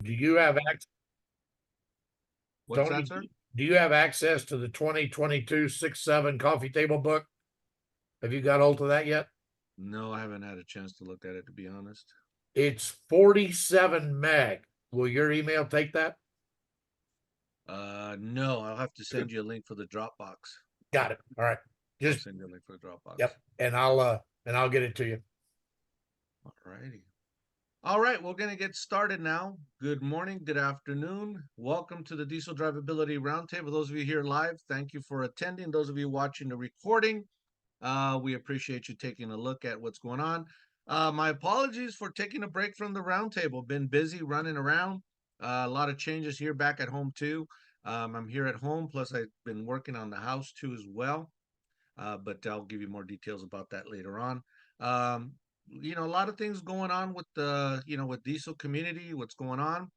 Do you have access, What's that, Tony? sir? Do you have access to the 2022 6-7 coffee table book? Have you got hold of that yet? No, I haven't had a chance to look at it, to be honest. It's 47 meg. Will your email take that? No, I'll have to send you a link for the Dropbox. Got it. All right. I'll Just send you a link for the Dropbox. yep. And I'll get it to you. All righty. All right, we're going to get started now. Good morning, good afternoon. Welcome to the Diesel Drivability Roundtable. Those of you here live, thank you for attending. Those of you watching the recording, we appreciate you taking a look at what's going on. My apologies for taking a break from the roundtable. Been busy running around. A lot of changes here back at home too. I'm here at home, plus I've been working on the house too as well. But I'll give you more details about that later on. Um, a lot of things going on with the, with diesel community, what's going on.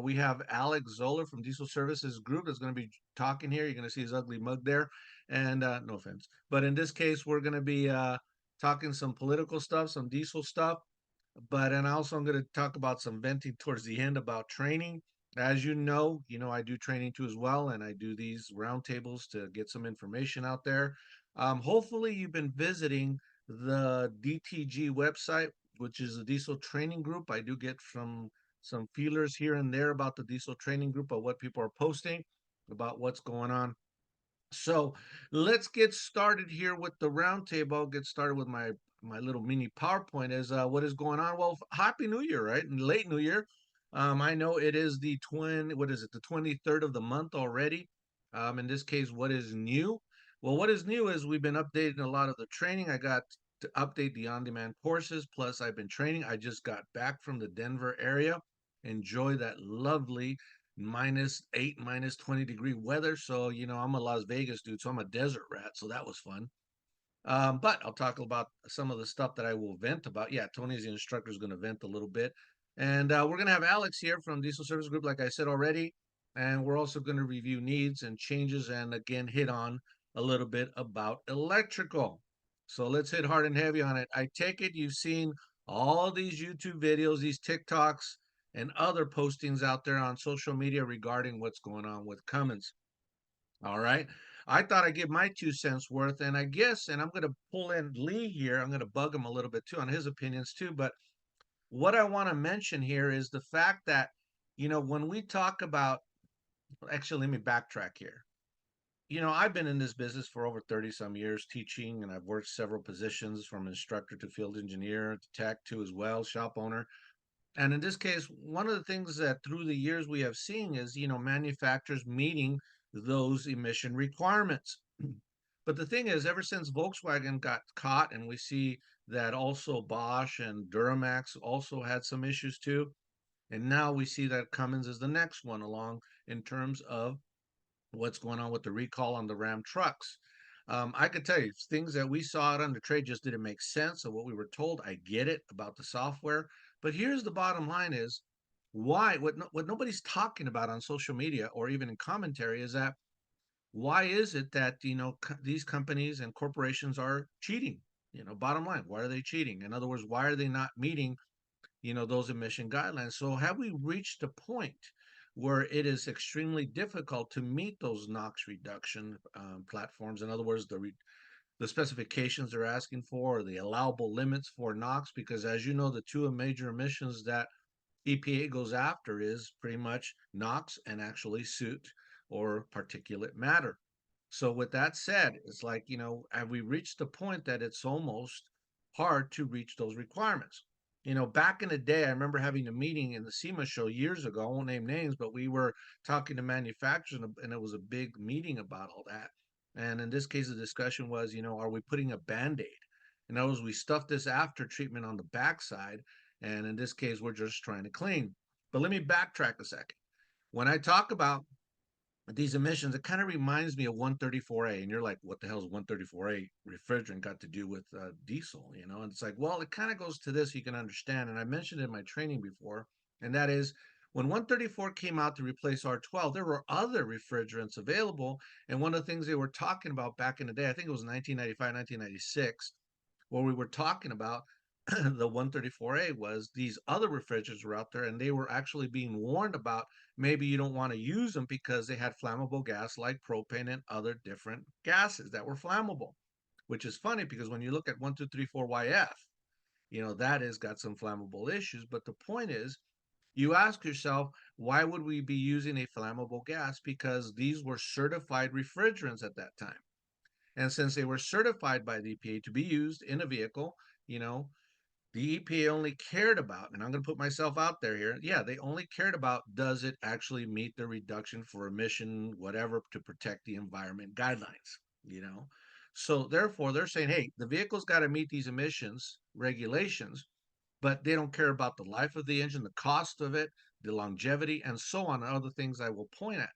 We have Alex Zoller from Diesel Services Group that's going to be talking here. You're going to see his ugly mug there. And no offense. But in this case, we're going to be talking some political stuff, some diesel stuff. But and also I'm going to talk about some venting towards the end about training. As I do training too as well, and I do these roundtables to get some information out there. Hopefully, you've been visiting the DTG website, which is a diesel training group. I do get some feelers here and there about the diesel training group, of what people are posting about what's going on. So let's get started here with the roundtable. I'll get started with my little mini PowerPoint. Is what is going on? Well, Happy New Year, right? And late New Year. I know it is the 23rd of the month already. In this case, what is new? Well, what is new is we've been updating a lot of the training. I got to update the on-demand courses. Plus, I've been training. I just got back from the Denver area. Enjoy that lovely -8, -20 degree weather. So, I'm a Las Vegas dude, so I'm a desert rat. So that was fun. But I'll talk about some of the stuff that I will vent about. Yeah, Tony's the instructor, is going to vent a little bit. And we're going to have Alex here from Diesel Service Group, like I said already. And we're also going to review needs and changes and again hit on a little bit about electrical. So let's hit hard and heavy on it. I take it you've seen all these YouTube videos, these TikToks, and other postings out there on social media regarding what's going on with Cummins. All right. I thought I'd give my 2 cents worth, and I guess, and I'm going to pull in Lee here. I'm going to bug him a little bit too on his opinions too. But what I want to mention here is the fact that, when we talk about, actually, let me backtrack here. I've been in this business for over 30 some years teaching, and I've worked several positions from instructor to field engineer to tech to as well, shop owner. And in this case, one of the things that through the years we have seen is, manufacturers meeting those emission requirements. But the thing is, ever since Volkswagen got caught, and we see that also Bosch and Duramax also had some issues too. And now we see that Cummins is the next one along in terms of what's going on with the recall on the Ram trucks. I could tell you things that we saw out on the trade just didn't make sense of what we were told. I get it about the software, but here's the bottom line: is why what nobody's talking about on social media or even in commentary is that why is it that these companies and corporations are cheating? Bottom line, why are they cheating? In other words, why are they not meeting those emission guidelines? So have we reached a point where it is extremely difficult to meet those NOx reduction platforms? In other words, the specifications they're asking for, or the allowable limits for NOx, because as you know, the two major emissions that EPA goes after is pretty much NOx and actually soot or particulate matter. So with that said, it's like, have we reached the point that it's almost hard to reach those requirements? Back in the day, I remember having a meeting in the SEMA show years ago. I won't name names, but we were talking to manufacturers, and it was a big meeting about all that. And in this case, the discussion was, are we putting a Band-Aid? In other words, we stuff this after treatment on the backside. And in this case, we're just trying to clean. But let me backtrack a second. When I talk about these emissions, it kind of reminds me of 134A. And you're like, what the hell is 134A refrigerant got to do with diesel? And it's like, well, it kind of goes to this, you can understand. And I mentioned in my training before, and that is when 134 came out to replace R12, there were other refrigerants available. And one of the things they were talking about back in the day, I think it was 1995, 1996, where we were talking about the 134A was these other refrigerants were out there and they were actually being warned about maybe you don't want to use them because they had flammable gas like propane and other different gases that were flammable, which is funny because when you look at 1234YF, that has got some flammable issues. But the point is, you ask yourself, why would we be using a flammable gas? Because these were certified refrigerants at that time. And since they were certified by the EPA to be used in a vehicle, you know, the EPA only cared about, and I'm going to put myself out there here. Yeah, they only cared about, does it actually meet the reduction for emission, whatever, to protect the environment guidelines, you know? So therefore, they're saying, hey, the vehicle's got to meet these emissions regulations, but they don't care about the life of the engine, the cost of it, the longevity, and so on, and other things I will point at.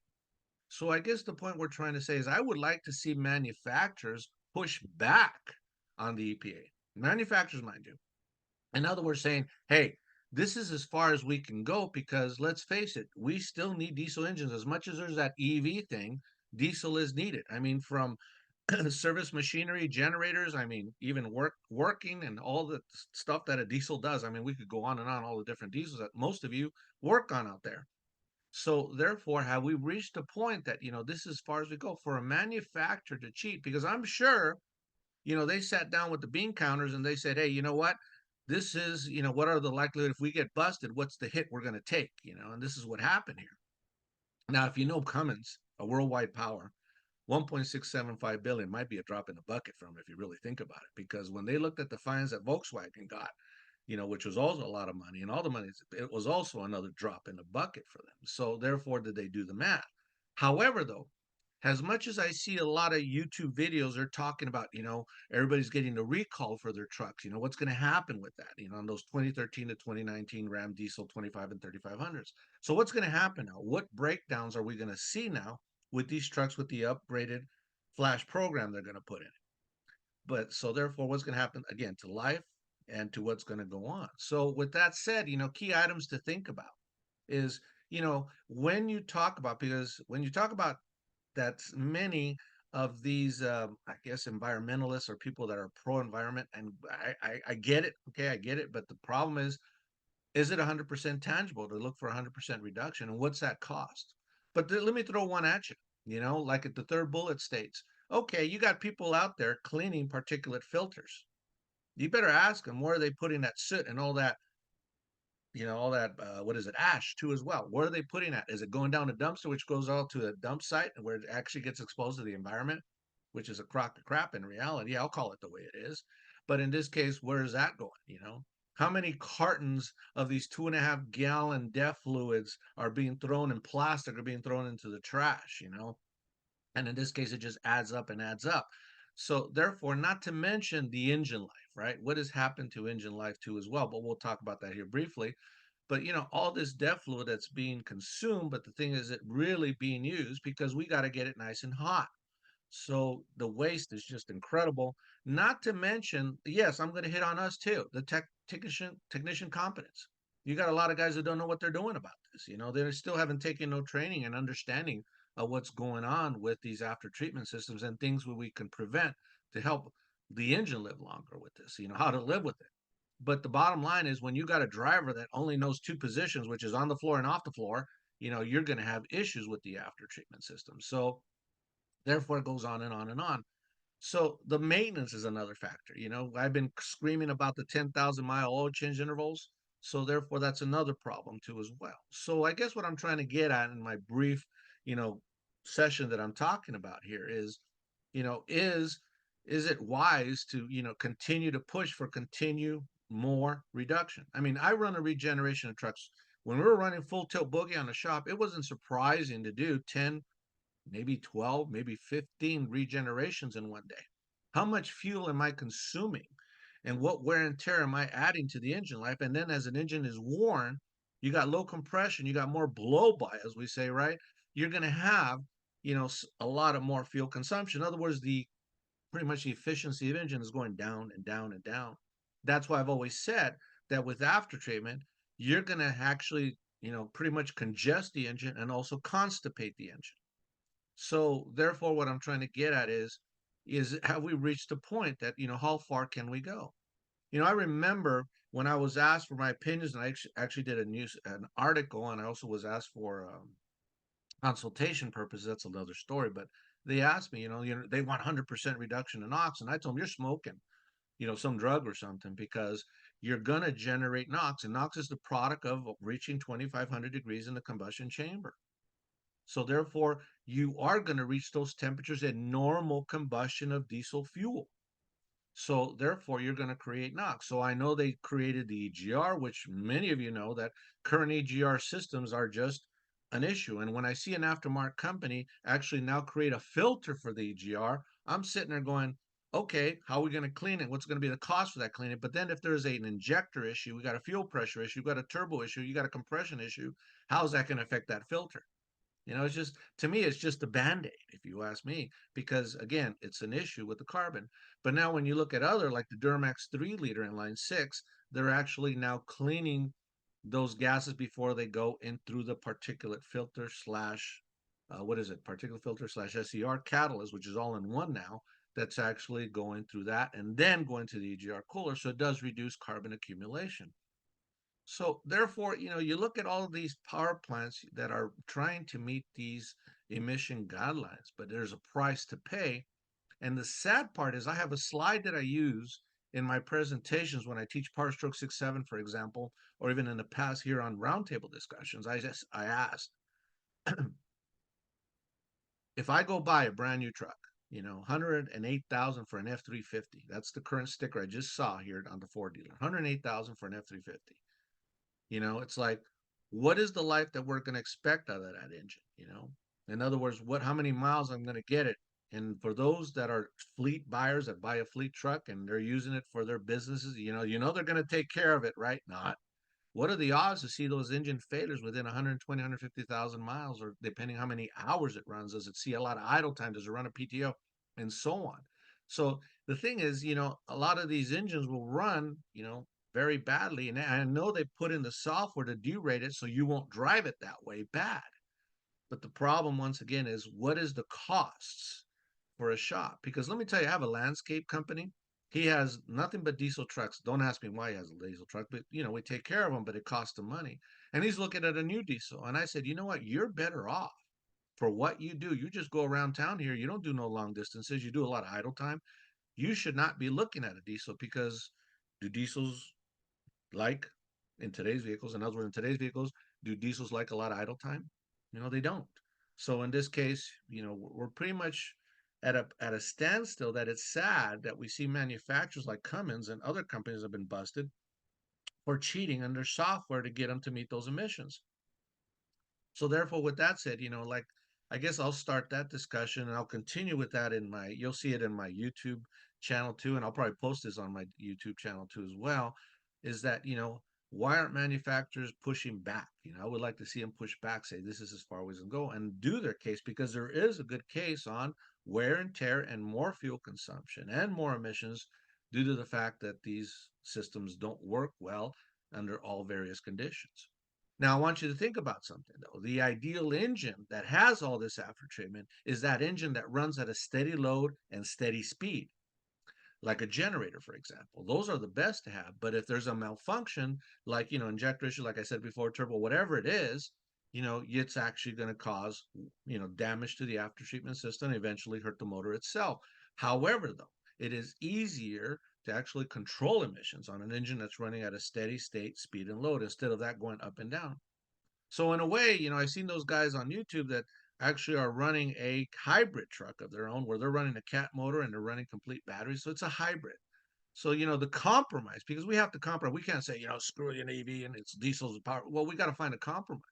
So I guess the point we're trying to say is I would like to see manufacturers push back on the EPA. Manufacturers, mind you. In other words, saying, hey, this is as far as we can go because let's face it, we still need diesel engines. As much as there's that EV thing, diesel is needed. I mean, from service machinery, generators, I mean, even working and all the stuff that a diesel does. I mean, we could go on and on, all the different diesels that most of you work on out there. So therefore, have we reached a point that, this is as far as we go for a manufacturer to cheat? Because I'm sure, they sat down with the bean counters and they said, hey, you know what? This is, what are the likelihood if we get busted, what's the hit we're going to take, and this is what happened here. Now, if you know Cummins, a worldwide power, 1.675 billion might be a drop in the bucket for them if you really think about it, because when they looked at the fines that Volkswagen got, which was also a lot of money, and all the money, it was also another drop in the bucket for them. So therefore, did they do the math? However, though, as much as I see a lot of YouTube videos, they're talking about, everybody's getting a recall for their trucks. What's going to happen with that, on those 2013 to 2019 Ram diesel 25 and 3500s. So what's going to happen now? What breakdowns are we going to see now with these trucks with the upgraded flash program they're going to put in? But so therefore, what's going to happen again to life and to what's going to go on? So with that said, key items to think about is, when you talk about, because when you talk about that many of these, I guess, environmentalists or people that are pro-environment, and I get it, okay, I get it, but the problem is it 100% tangible to look for 100% reduction, and what's that cost? But let me throw one at you, like at the third bullet states, okay, you got people out there cleaning particulate filters. You better ask them, where are they putting that soot and all that, all that, what is it, ash too as well? Where are they putting that? Is it going down a dumpster, which goes out to a dump site where it actually gets exposed to the environment, which is a crock of crap in reality? I'll call it the way it is. But in this case, where is that going? How many cartons of these 2.5 gallon DEF fluids are being thrown in plastic or being thrown into the trash, And in this case, it just adds up and adds up. So therefore, not to mention the engine life, right? What has happened to engine life too as well, but we'll talk about that here briefly. But all this DEF fluid that's being consumed, but the thing is it really being used because we got to get it nice and hot. So the waste is just incredible. Not to mention, yes, I'm going to hit on us too, the technician competence. You got a lot of guys that don't know what they're doing about this. They still haven't taken no training and understanding of what's going on with these after treatment systems and things where we can prevent to help the engine live longer with this, how to live with it. But the bottom line is, when you got a driver that only knows two positions, which is on the floor and off the floor, you're going to have issues with the after treatment system. So therefore, it goes on and on and on. So the maintenance is another factor. I've been screaming about the 10,000-mile oil change intervals. So therefore, that's another problem too as well. So I guess what I'm trying to get at in my brief, session that I'm talking about here is, is it wise to, continue to push for more reduction? I mean, I run a regeneration of trucks. When we were running full tilt boogie on the shop, it wasn't surprising to do 10, maybe 12, maybe 15 regenerations in one day. How much fuel am I consuming? And what wear and tear am I adding to the engine life? And then as an engine is worn, you got low compression, you got more blow by, as we say, right? You're going to have, a lot of more fuel consumption. In other words, pretty much the efficiency of engine is going down and down and down. That's why I've always said that with after treatment, you're going to actually, pretty much congest the engine and also constipate the engine. So therefore, what I'm trying to get at is have we reached a point that, how far can we go? I remember when I was asked for my opinions, and I actually did an article, and I also was asked for consultation purposes. That's another story, but they asked me, they want 100% reduction in NOx, and I told them you're smoking, some drug or something, because you're gonna generate NOx, and NOx is the product of reaching 2,500 degrees in the combustion chamber. So therefore, you are going to reach those temperatures in normal combustion of diesel fuel. So therefore, you're going to create NOx. So I know they created the EGR, which many of you know that current EGR systems are just an issue. And when I see an aftermarket company actually now create a filter for the EGR, I'm sitting there going, okay, how are we going to clean it? What's going to be the cost for that cleaning? But then if there's an injector issue, we got a fuel pressure issue, we got a turbo issue, you got a compression issue, how's that going to affect that filter? It's just, to me, it's just a band-aid, if you ask me, because again, it's an issue with the carbon. But now when you look at other, like the Duramax 3 liter in line 6, they're actually now cleaning those gases before they go in through the particulate filter slash, what is it? Particulate filter slash SCR catalyst, which is all in one now, that's actually going through that and then going to the EGR cooler. So it does reduce carbon accumulation. So therefore, you look at all of these power plants that are trying to meet these emission guidelines, but there's a price to pay. And the sad part is I have a slide that I use in my presentations when I teach Power Stroke 6-7, for example, or even in the past here on roundtable discussions. I asked, if I go buy a brand new truck, 108,000 for an F350. That's the current sticker I just saw here on the Ford dealer. 108,000 for an F350. It's like, what is the life that we're going to expect out of that engine? In other words, how many miles I'm going to get it. And for those that are fleet buyers that buy a fleet truck and they're using it for their businesses, they're going to take care of it, right? Not. What are the odds to see those engine failures within 120, 150,000 miles, or depending how many hours it runs? Does it see a lot of idle time? Does it run a PTO? And so on. So the thing is, a lot of these engines will run, very badly. And I know they put in the software to derate it so you won't drive it that way bad. But the problem, once again, is what is the costs for a shop? Because let me tell you, I have a landscape company. He has nothing but diesel trucks. Don't ask me why he has a diesel truck, but we take care of them, but it costs him money. And he's looking at a new diesel. And I said, you know what? You're better off for what you do. You just go around town here. You don't do no long distances. You do a lot of idle time. You should not be looking at a diesel, because do diesels like in today's vehicles, in other words, in today's vehicles, do diesels like a lot of idle time? They don't. So in this case, we're pretty much at a standstill. That it's sad that we see manufacturers like Cummins and other companies have been busted for cheating on their software to get them to meet those emissions. So therefore, with that said, like, I guess I'll start that discussion and I'll continue with that you'll see it in my YouTube channel too, and I'll probably post this on my YouTube channel too as well, is that, why aren't manufacturers pushing back? I would like to see them push back, say this is as far as we can go, and do their case, because there is a good case on wear and tear and more fuel consumption and more emissions due to the fact that these systems don't work well under all various conditions. Now, I want you to think about something, though. The ideal engine that has all this after treatment is that engine that runs at a steady load and steady speed, like a generator, for example. Those are the best to have. But if there's a malfunction, like, injector issue, like I said before, turbo, whatever it is, it's actually going to cause, damage to the after treatment system and eventually hurt the motor itself. However, though, it is easier to actually control emissions on an engine that's running at a steady state speed and load instead of that going up and down. So in a way, I've seen those guys on YouTube that actually are running a hybrid truck of their own, where they're running a cat motor and they're running complete batteries. So it's a hybrid. So, the compromise, because we have to compromise. We can't say, screw an EV and it's diesel's power. Well, we got to find a compromise.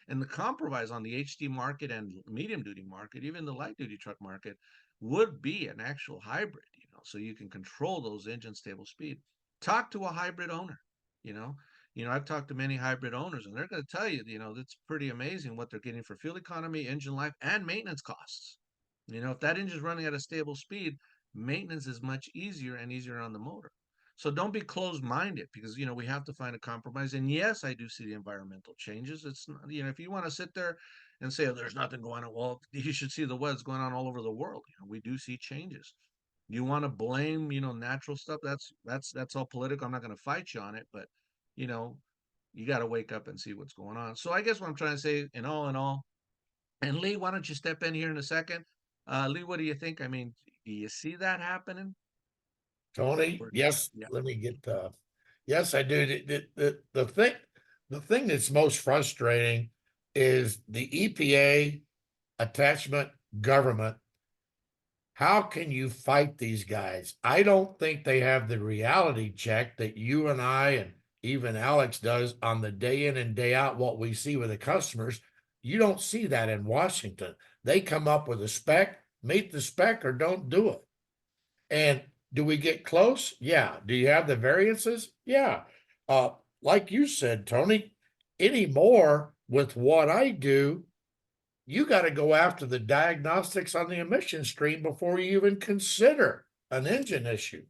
And the compromise on the HD market and medium duty market, even the light duty truck market, would be an actual hybrid, so you can control those engine stable speed. Talk to a hybrid owner, you know. I've talked to many hybrid owners, and they're going to tell you, it's pretty amazing what they're getting for fuel economy, engine life, and maintenance costs. If that engine's running at a stable speed, maintenance is much easier and easier on the motor. So don't be closed-minded, because we have to find a compromise. And yes, I do see the environmental changes. It's not, if you want to sit there and say, oh, there's nothing going on, well, you should see what's going on all over the world. We do see changes. You want to blame, natural stuff. That's all political. I'm not going to fight you on it, but you know, you got to wake up and see what's going on. So I guess what I'm trying to say, in all, and Lee, why don't you step in here in a second? Lee, what do you think? I mean, do you see that happening? Tony, Or, yes, yeah. let me get, yes, I do. The thing that's most frustrating is the EPA attachment government. How can you fight these guys? I don't think they have the reality check that you and I and even Alex does on the day in and day out, what we see with the customers. You don't see that in Washington. They come up with a spec, meet the spec, or don't do it. And do we get close? Yeah. Do you have the variances? Yeah. Uh, like you said, Tony, anymore with what I do, you got to go after the diagnostics on the emission stream before you even consider an engine issue,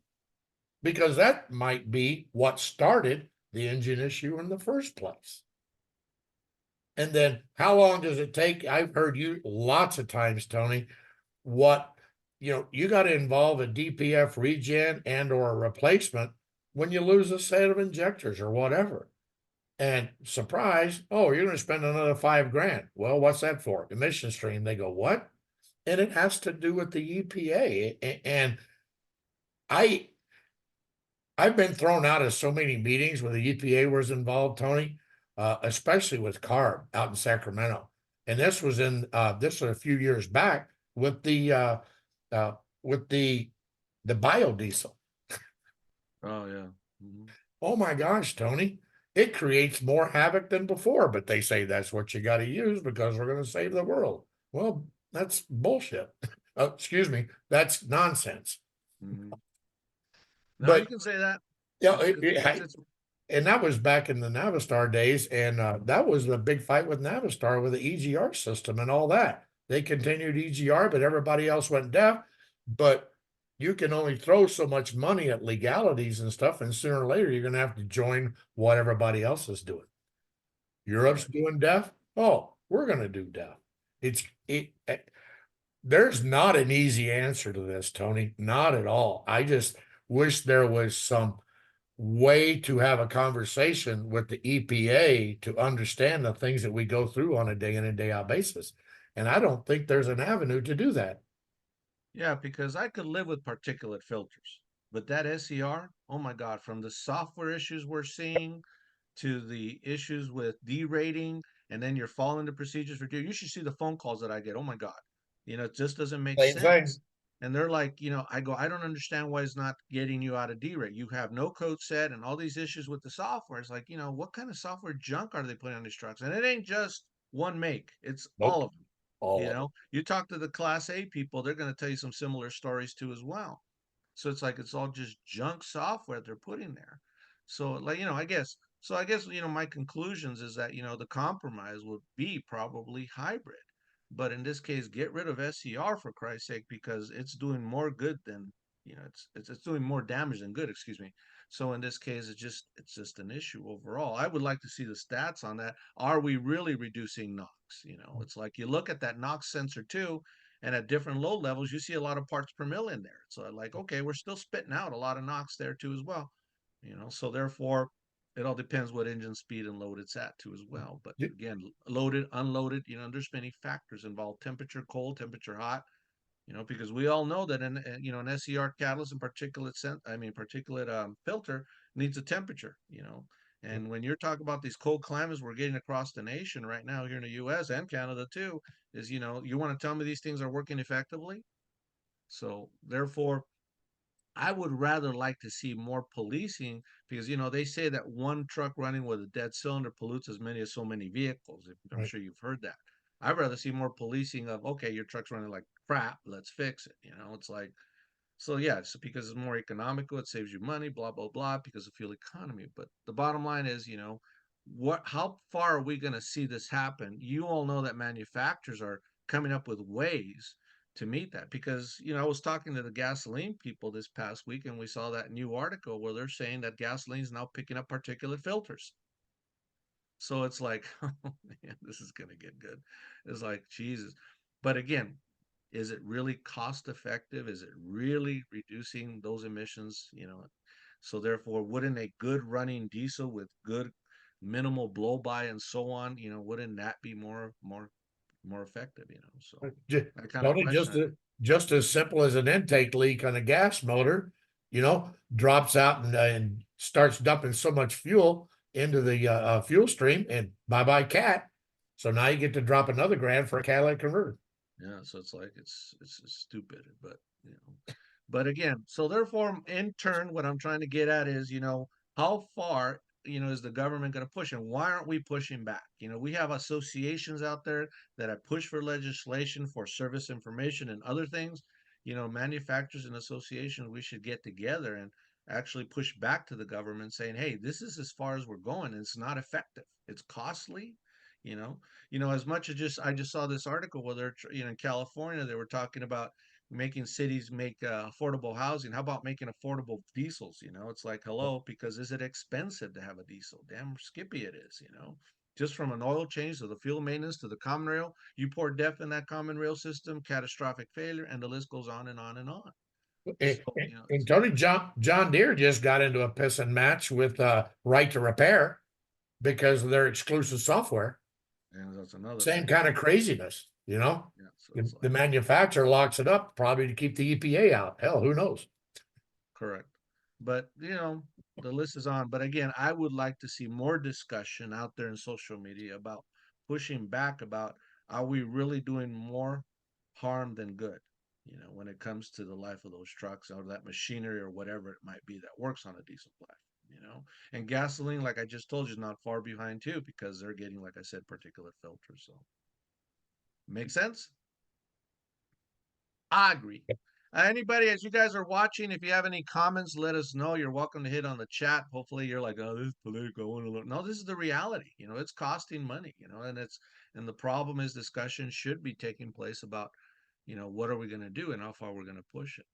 because that might be what started the engine issue in the first place. And then how long does it take? I've heard you lots of times, Tony, what you got to involve a DPF regen and or a replacement when you lose a set of injectors or whatever. And surprise, oh, you're going to spend another $5,000. Well, what's that for? Emission stream. They go, what? And it has to do with the EPA. And I I've been thrown out of so many meetings where the EPA was involved, Tony, especially with CARB out in Sacramento. And this was a few years back with uh, the biodiesel. Oh yeah. Mhm. Oh my gosh, Tony, it creates more havoc than before. But they say that's what you got to use because we're going to save the world. Well, that's bullshit. Excuse me, that's nonsense. Mhm. No, you But can say that. yeah, It's good. It's and that was back in the Navistar days, and that was the big fight with Navistar with the EGR system and all that. They continued EGR, but everybody else went deaf. But you can only throw so much money at legalities and stuff, and sooner or later you're going to have to join what everybody else is doing. Europe's correct. doing deaf. Oh, we're going to do deaf. It's it. There's not an easy answer to this, Tony. Not at all. I just wish there was some way to have a conversation with the EPA to understand the things that we go through on a day in and day out basis. And I don't think there's an avenue to do that. Yeah, because I could live with particulate filters, but that SER, oh my God, from the software issues we're seeing to the issues with derating, and then you're following the procedures for you should see the phone calls that I get. Oh my God, it just doesn't make Same thing. sense. And they're like, I go, I don't understand why it's not getting you out of derate. You have no code set and all these issues with the software. It's like, what kind of software junk are they putting on these trucks? And it ain't just one make, it's all Nope. of them. All of it. You talk to the class A people, they're going to tell you some similar stories too as well. So it's like it's all just junk software they're putting there. So like, I guess my conclusions is that, the compromise would be probably hybrid. But in this case, get rid of SCR for Christ's sake, because it's doing more good than, it's doing more damage than good, excuse me. So in this case, it's just an issue overall. I would like to see the stats on that. Are we really reducing NOx? It's like you look at that NOx sensor too, and at different load levels, you see a lot of parts per mill in there. So like, okay, we're still spitting out a lot of NOx there too as well. So therefore, it all depends what engine speed and load it's at too as well. But again, loaded, unloaded, there's many factors involved: temperature cold, temperature hot. Because we all know that an SCR catalyst and particulate filter needs a temperature. And when you're talking about these cold climates we're getting across the nation right now here in the U.S. and Canada too, is you want to tell me these things are working effectively? So therefore, I would rather like to see more policing, because they say that one truck running with a dead cylinder pollutes as many as so many vehicles. I'm Right. sure you've heard that. I'd rather see more policing of, okay, your truck's running like crap, let's fix it. It's like, so yeah, it's because it's more economical, it saves you money, blah blah blah, because of fuel economy. But the bottom line is, how far are we going to see this happen? You all know that manufacturers are coming up with ways to meet that, because I was talking to the gasoline people this past week, and we saw that new article where they're saying that gasoline is now picking up particulate filters. So it's like, oh man, this is going to get good. It's like Jesus. But again, is it really cost effective? Is it really reducing those emissions? So therefore, wouldn't a good running diesel with good minimal blow by and so on, wouldn't that be more effective? So that kind of Tony, question. just as simple as an intake leak on a gas motor, drops out and starts dumping so much fuel into the fuel stream, and bye bye cat. So now you get to drop another grand for a catalytic converter. Yeah, so it's like it's stupid, but again, so therefore, in turn, what I'm trying to get at is, how far, is the government going to push, and why aren't we pushing back? We have associations out there that have pushed for legislation for service information and other things. Manufacturers and associations, we should get together and actually push back to the government saying, hey, this is as far as we're going. And it's not effective. It's costly. You know, as much as I just saw this article where they're, in California, they were talking about making cities make affordable housing. How about making affordable diesels? It's like, hello, because is it expensive to have a diesel? Damn skippy it is, just from an oil change to the fuel maintenance to the common rail. You pour DEF in that common rail system, catastrophic failure, and the list goes on and on and on. And, So, and Tony, John Deere just got into a pissing match with Right to Repair because of their exclusive software. and that's another Same thing. kind of craziness, Yeah, so the manufacturer locks it up probably to keep the EPA out. Hell, who knows? correct. But, the list is on. But again, I would like to see more discussion out there in social media about pushing back about, are we really doing more harm than good, when it comes to the life of those trucks or that machinery or whatever it might be that works on a diesel platform. And gasoline, like I just told you, is not far behind too, because they're getting, like I said, particulate filters. So make sense? I agree. Anybody, as you guys are watching, if you have any comments, let us know. You're welcome to hit on the chat. Hopefully, you're like, "Oh, this is political. I want to learn." No, this is the reality. It's costing money. And the problem is discussion should be taking place about, what are we going to do and how far we're going to push it.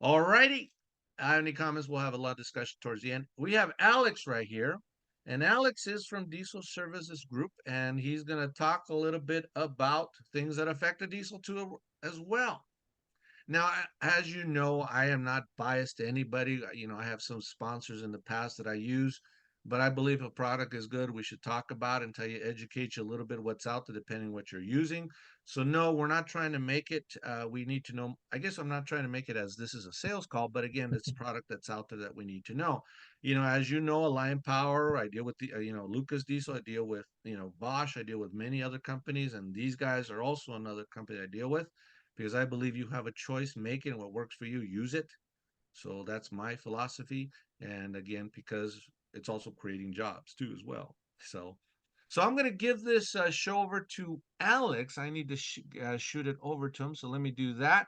All righty. Any comments? We'll have a lot of discussion towards the end. We have Alex right here. And Alex is from Diesel Services Group, and he's going to talk a little bit about things that affect the diesel too as well. Now, as you know, I am not biased to anybody. I have some sponsors in the past that I use, but I believe a product is good, we should talk about and tell you, educate you a little bit what's out there, depending what you're using. So no, we're not trying to make it. We need to know. I guess I'm not trying to make it as this is a sales call, but again, it's product that's out there that we need to know. As you know, Alliant Power, I deal with the, Lucas Diesel, I deal with, Bosch, I deal with many other companies, and these guys are also another company I deal with, because I believe you have a choice. Make it, what works for you, use it. So that's my philosophy. And again, because it's also creating jobs too as well. So I'm going to give this show over to Alex. I need to shoot it over to him. So let me do that.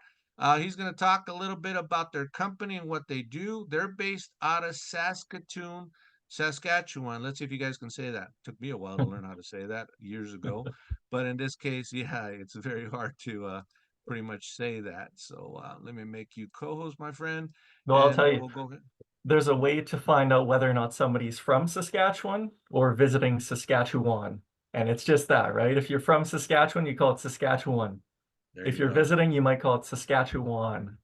He's going to talk a little bit about their company and what they do. They're based out of Saskatoon, Saskatchewan. Let's see if you guys can say that. Took me a while to learn how to say that years ago. But in this case, yeah, it's very hard to pretty much say that. So let me make you co-host, my friend. No, I'll And tell you, we'll go ahead. there's a way to find out whether or not somebody's from Saskatchewan or visiting Saskatchewan. And it's just that, right? If you're from Saskatchewan, you call it Saskatchewan. If you're visiting, you might call it Saskatchewan.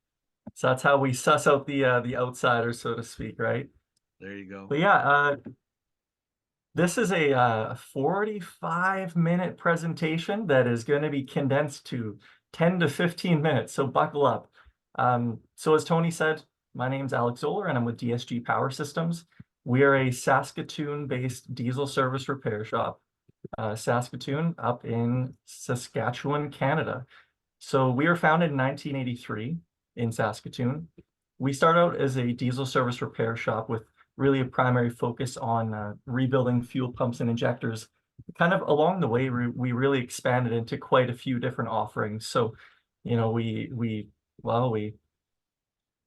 So that's how we suss out the outsiders, so to speak, right? There you go. But yeah, this is a 45-minute presentation that is going to be condensed to 10 to 15 minutes, so buckle up. So as Tony said, my name's Alex Zoller, and I'm with DSG Power Systems. We are a Saskatoon-based diesel service repair shop. Saskatoon, up in Saskatchewan, Canada. So we were founded in 1983 in Saskatoon. We started out as a diesel service repair shop with really a primary focus on rebuilding fuel pumps and injectors. Kind of along the way, we really expanded into quite a few different offerings. So, we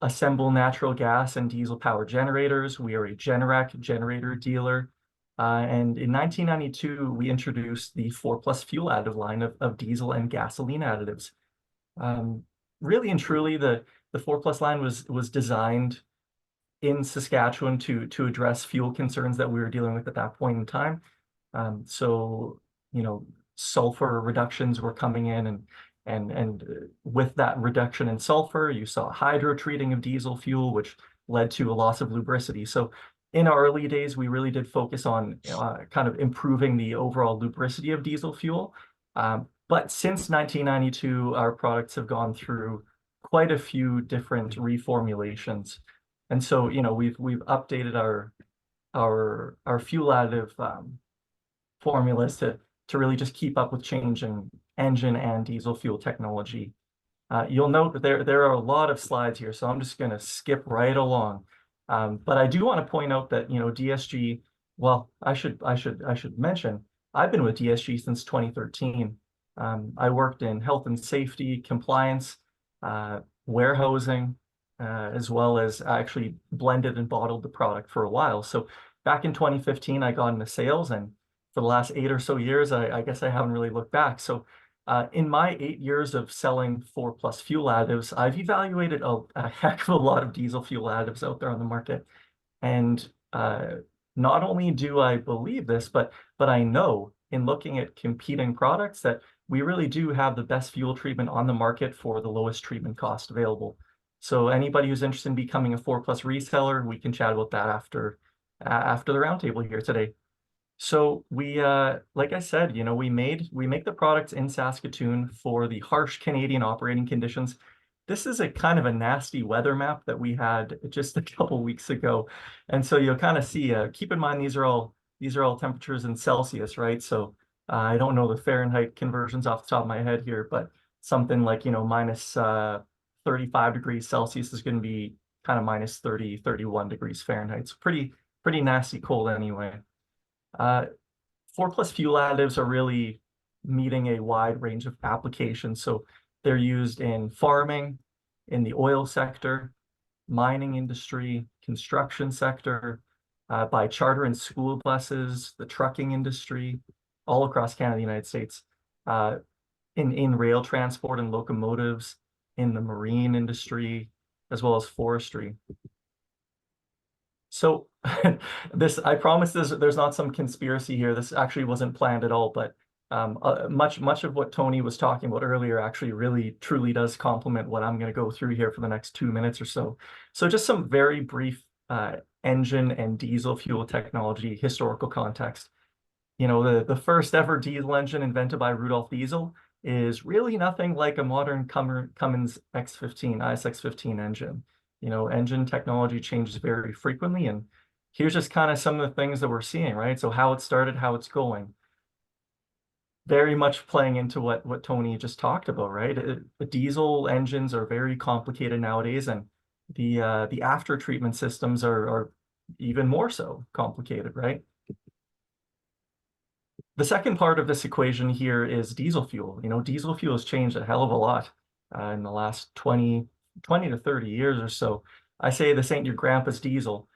assemble natural gas and diesel power generators. We are a Generac generator dealer. And in 1992, we introduced the 4+ fuel additive line of diesel and gasoline additives. Really and truly, the 4+ line was designed in Saskatchewan to address fuel concerns that we were dealing with at that point in time. So, sulfur reductions were coming in, And with that reduction in sulfur, you saw hydro treating of diesel fuel, which led to a loss of lubricity. So in our early days, we really did focus on kind of improving the overall lubricity of diesel fuel. But since 1992, our products have gone through quite a few different reformulations. And so, we've updated our fuel additive formulas to really just keep up with changing engine and diesel fuel technology. You'll note that there are a lot of slides here, so I'm just going to skip right along. But I do want to point out that DSG. Well, I should mention I've been with DSG since 2013. I worked in health and safety, compliance, warehousing, as well as I actually blended and bottled the product for a while. So back in 2015, I got into sales, and for the last 8 or so years, I guess I haven't really looked back. So in my 8 years of selling 4+ fuel additives, I've evaluated a heck of a lot of diesel fuel additives out there on the market. And not only do I believe this, but I know in looking at competing products that we really do have the best fuel treatment on the market for the lowest treatment cost available. So anybody who's interested in becoming a 4+ reseller, we can chat about that after the roundtable here today. So we, like I said, we make the products in Saskatoon for the harsh Canadian operating conditions. This is a kind of a nasty weather map that we had just a couple weeks ago, and so you'll kind of see. Keep in mind these are all temperatures in Celsius, right? So I don't know the Fahrenheit conversions off the top of my head here, but something like minus 35 degrees Celsius is going to be kind of minus 30, 31 degrees Fahrenheit. It's pretty nasty cold anyway. 4+ fuel additives are really meeting a wide range of applications. So they're used in farming, in the oil sector, mining industry, construction sector, by charter and school buses, the trucking industry, all across Canada, the United States, in rail transport and locomotives, in the marine industry, as well as forestry. So I promise there's not some conspiracy here. This actually wasn't planned at all, but much of what Tony was talking about earlier actually really truly does complement what I'm going to go through here for the next 2 minutes or so. So just some very brief engine and diesel fuel technology historical context. The first ever diesel engine invented by Rudolf Diesel is really nothing like a modern Cummins X15, ISX15 engine. Engine technology changes very frequently, and here's just kind of some of the things that we're seeing, right? So how it started, how it's going. Very much playing into what Tony just talked about, right? The diesel engines are very complicated nowadays, and the after treatment systems are even more so complicated, right? The second part of this equation here is diesel fuel. Diesel fuel has changed a hell of a lot in the last 20 to 30 years or so. I say this ain't your grandpa's diesel.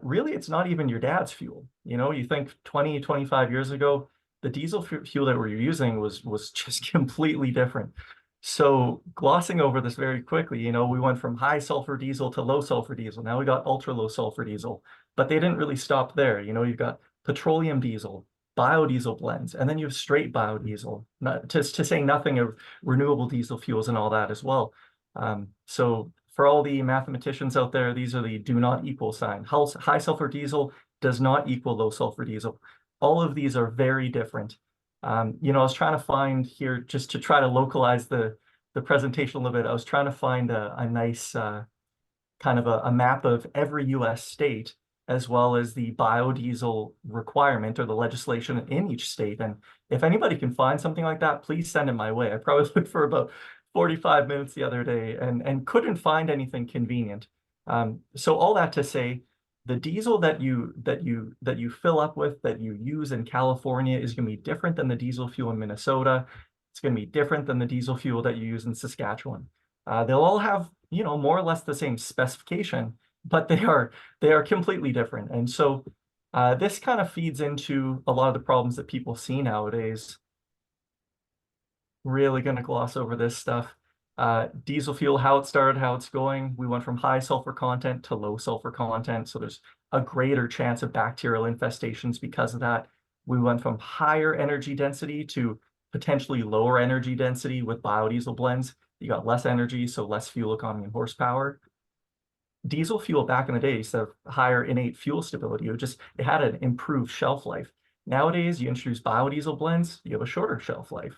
Really, it's not even your dad's fuel. You think 20, 25 years ago, the diesel fuel that we were using was just completely different. So glossing over this very quickly, we went from high sulfur diesel to low sulfur diesel. Now we got ultra low sulfur diesel, but they didn't really stop there. You've got petroleum diesel, biodiesel blends, and then you have straight biodiesel, to say nothing of renewable diesel fuels and all that as well. So for all the mathematicians out there, these are the do not equal sign. High sulfur diesel does not equal low sulfur diesel. All of these are very different. I was trying to find here, just to try to localize the presentation a little bit, I was trying to find a nice kind of a map of every US state, as well as the biodiesel requirement or the legislation in each state. And if anybody can find something like that, please send it my way. I probably looked for about 45 minutes the other day and couldn't find anything convenient. So all that to say, the diesel that you fill up with, that you use in California, is going to be different than the diesel fuel in Minnesota. It's going to be different than the diesel fuel that you use in Saskatchewan. They'll all have, more or less the same specification, but they are completely different. And so this kind of feeds into a lot of the problems that people see nowadays. Really going to gloss over this stuff. Diesel fuel, how it started, how it's going. We went from high sulfur content to low sulfur content. So there's a greater chance of bacterial infestations because of that. We went from higher energy density to potentially lower energy density with biodiesel blends. You got less energy, so less fuel economy and horsepower. Diesel fuel back in the day used to have higher innate fuel stability. It had an improved shelf life. Nowadays, you introduce biodiesel blends, you have a shorter shelf life.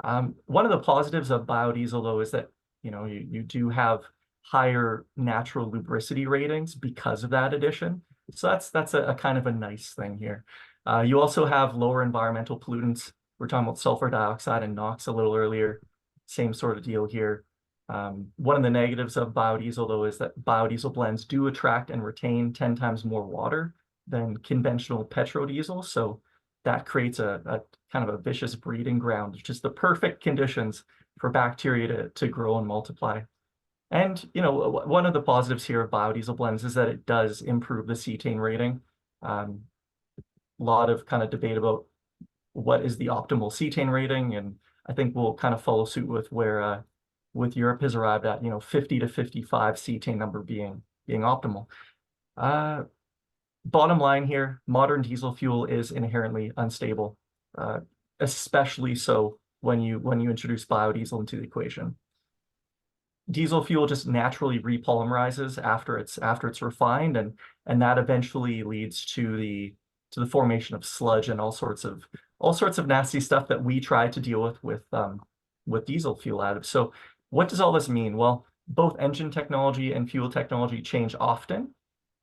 One of the positives of biodiesel, though, is that you do have higher natural lubricity ratings because of that addition. So that's a kind of a nice thing here. You also have lower environmental pollutants. We're talking about sulfur dioxide and NOx a little earlier. Same sort of deal here. One of the negatives of biodiesel, though, is that biodiesel blends do attract and retain 10 times more water than conventional petrodiesel. So that creates a kind of a vicious breeding ground, just the perfect conditions for bacteria to grow and multiply. And, one of the positives here of biodiesel blends is that it does improve the cetane rating. A lot of kind of debate about what is the optimal cetane rating, and I think we'll kind of follow suit with where with Europe has arrived at, 50 to 55 cetane number being optimal. Bottom line here, modern diesel fuel is inherently unstable, especially so when you introduce biodiesel into the equation. Diesel fuel just naturally repolymerizes after it's refined, and that eventually leads to the formation of sludge and all sorts of nasty stuff that we try to deal with diesel fuel additives. So what does all this mean? Well, both engine technology and fuel technology change often.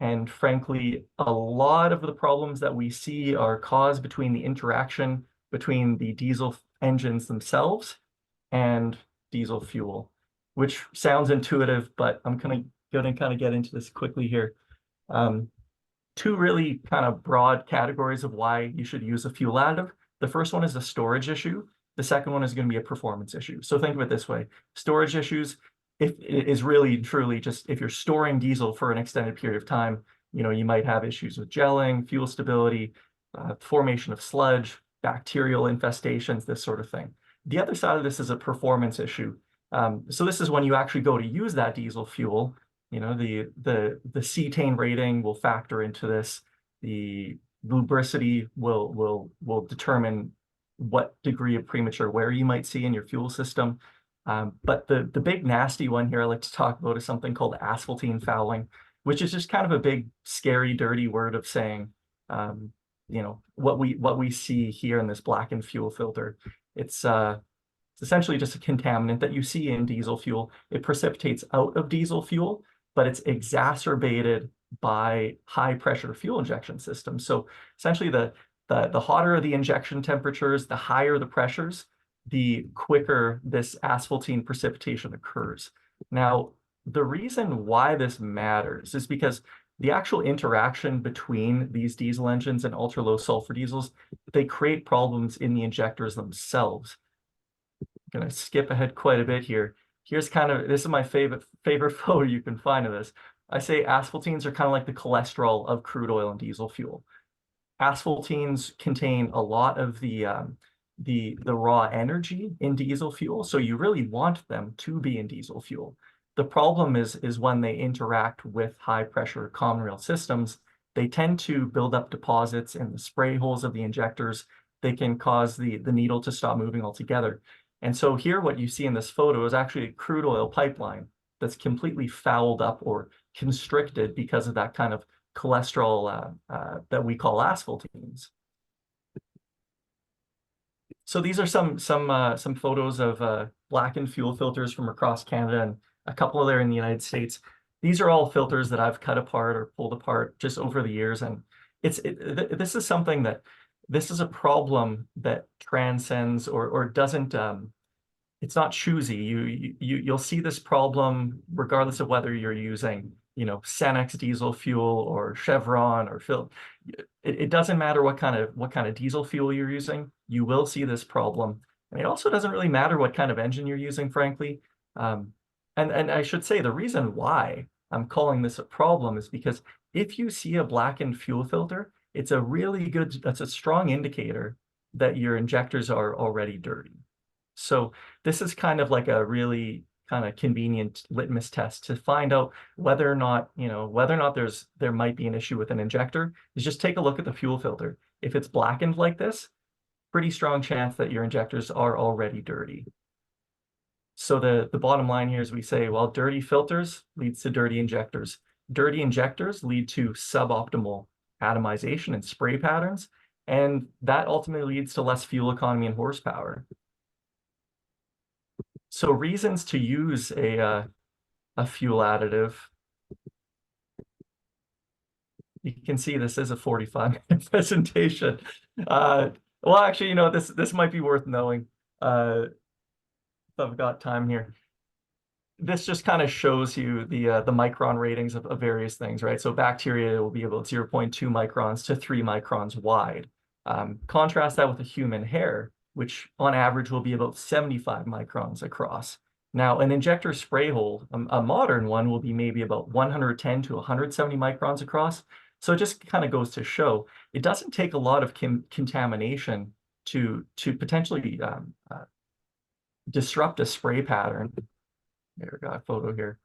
And frankly, a lot of the problems that we see are caused between the interaction between the diesel engines themselves and diesel fuel, which sounds intuitive, but I'm going to kind of get into this quickly here. Two really kind of broad categories of why you should use a fuel additive. The first one is a storage issue. The second one is going to be a performance issue. So think of it this way. Storage issues, if it is really truly just if you're storing diesel for an extended period of time, you might have issues with gelling, fuel stability, formation of sludge, bacterial infestations, this sort of thing. The other side of this is a performance issue. So this is when you actually go to use that diesel fuel, the cetane rating will factor into this. The lubricity will determine what degree of premature wear you might see in your fuel system. But the big nasty one here I like to talk about is something called asphaltene fouling, which is just kind of a big, scary, dirty word of saying, what we see here in this blackened fuel filter. It's essentially just a contaminant that you see in diesel fuel. It precipitates out of diesel fuel, but it's exacerbated by high pressure fuel injection systems. So essentially the hotter the injection temperatures, the higher the pressures, the quicker this asphaltene precipitation occurs. Now, the reason why this matters is because the actual interaction between these diesel engines and ultra low sulfur diesels, they create problems in the injectors themselves. I'm going to skip ahead quite a bit here. This is my favorite photo you can find of this. I say asphaltenes are kind of like the cholesterol of crude oil and diesel fuel. Asphaltenes contain a lot of the raw energy in diesel fuel, so you really want them to be in diesel fuel. The problem is when they interact with high pressure common rail systems, they tend to build up deposits in the spray holes of the injectors. They can cause the needle to stop moving altogether. And so here what you see in this photo is actually a crude oil pipeline that's completely fouled up or constricted because of that kind of cholesterol that we call asphaltenes. So these are some photos of blackened fuel filters from across Canada and a couple there in the United States. These are all filters that I've cut apart or pulled apart just over the years, and this is a problem that transcends or doesn't. It's not choosy. You'll see this problem regardless of whether you're using Cenex diesel fuel or Chevron or Phil. It doesn't matter what kind of diesel fuel you're using. You will see this problem, and it also doesn't really matter what kind of engine you're using, frankly. And I should say the reason why I'm calling this a problem is because if you see a blackened fuel filter, that's a strong indicator that your injectors are already dirty. So this is kind of like a really kind of convenient litmus test to find out whether or not there might be an issue with an injector. Is just take a look at the fuel filter. If it's blackened like this, pretty strong chance that your injectors are already dirty. So the bottom line here is we say, well, dirty filters leads to dirty injectors. Dirty injectors lead to suboptimal atomization and spray patterns, and that ultimately leads to less fuel economy and horsepower. So reasons to use a fuel additive. You can see this is a 45-minute presentation. Well, actually, this might be worth knowing. If I've got time here. This just kind of shows you the micron ratings of various things, right? So bacteria will be about 0.2 microns to 3 microns wide. Contrast that with a human hair, which on average will be about 75 microns across. Now, an injector spray hole, a modern one, will be maybe about 110 to 170 microns across. So it just kind of goes to show it doesn't take a lot of contamination to potentially disrupt a spray pattern. Here, got a photo here,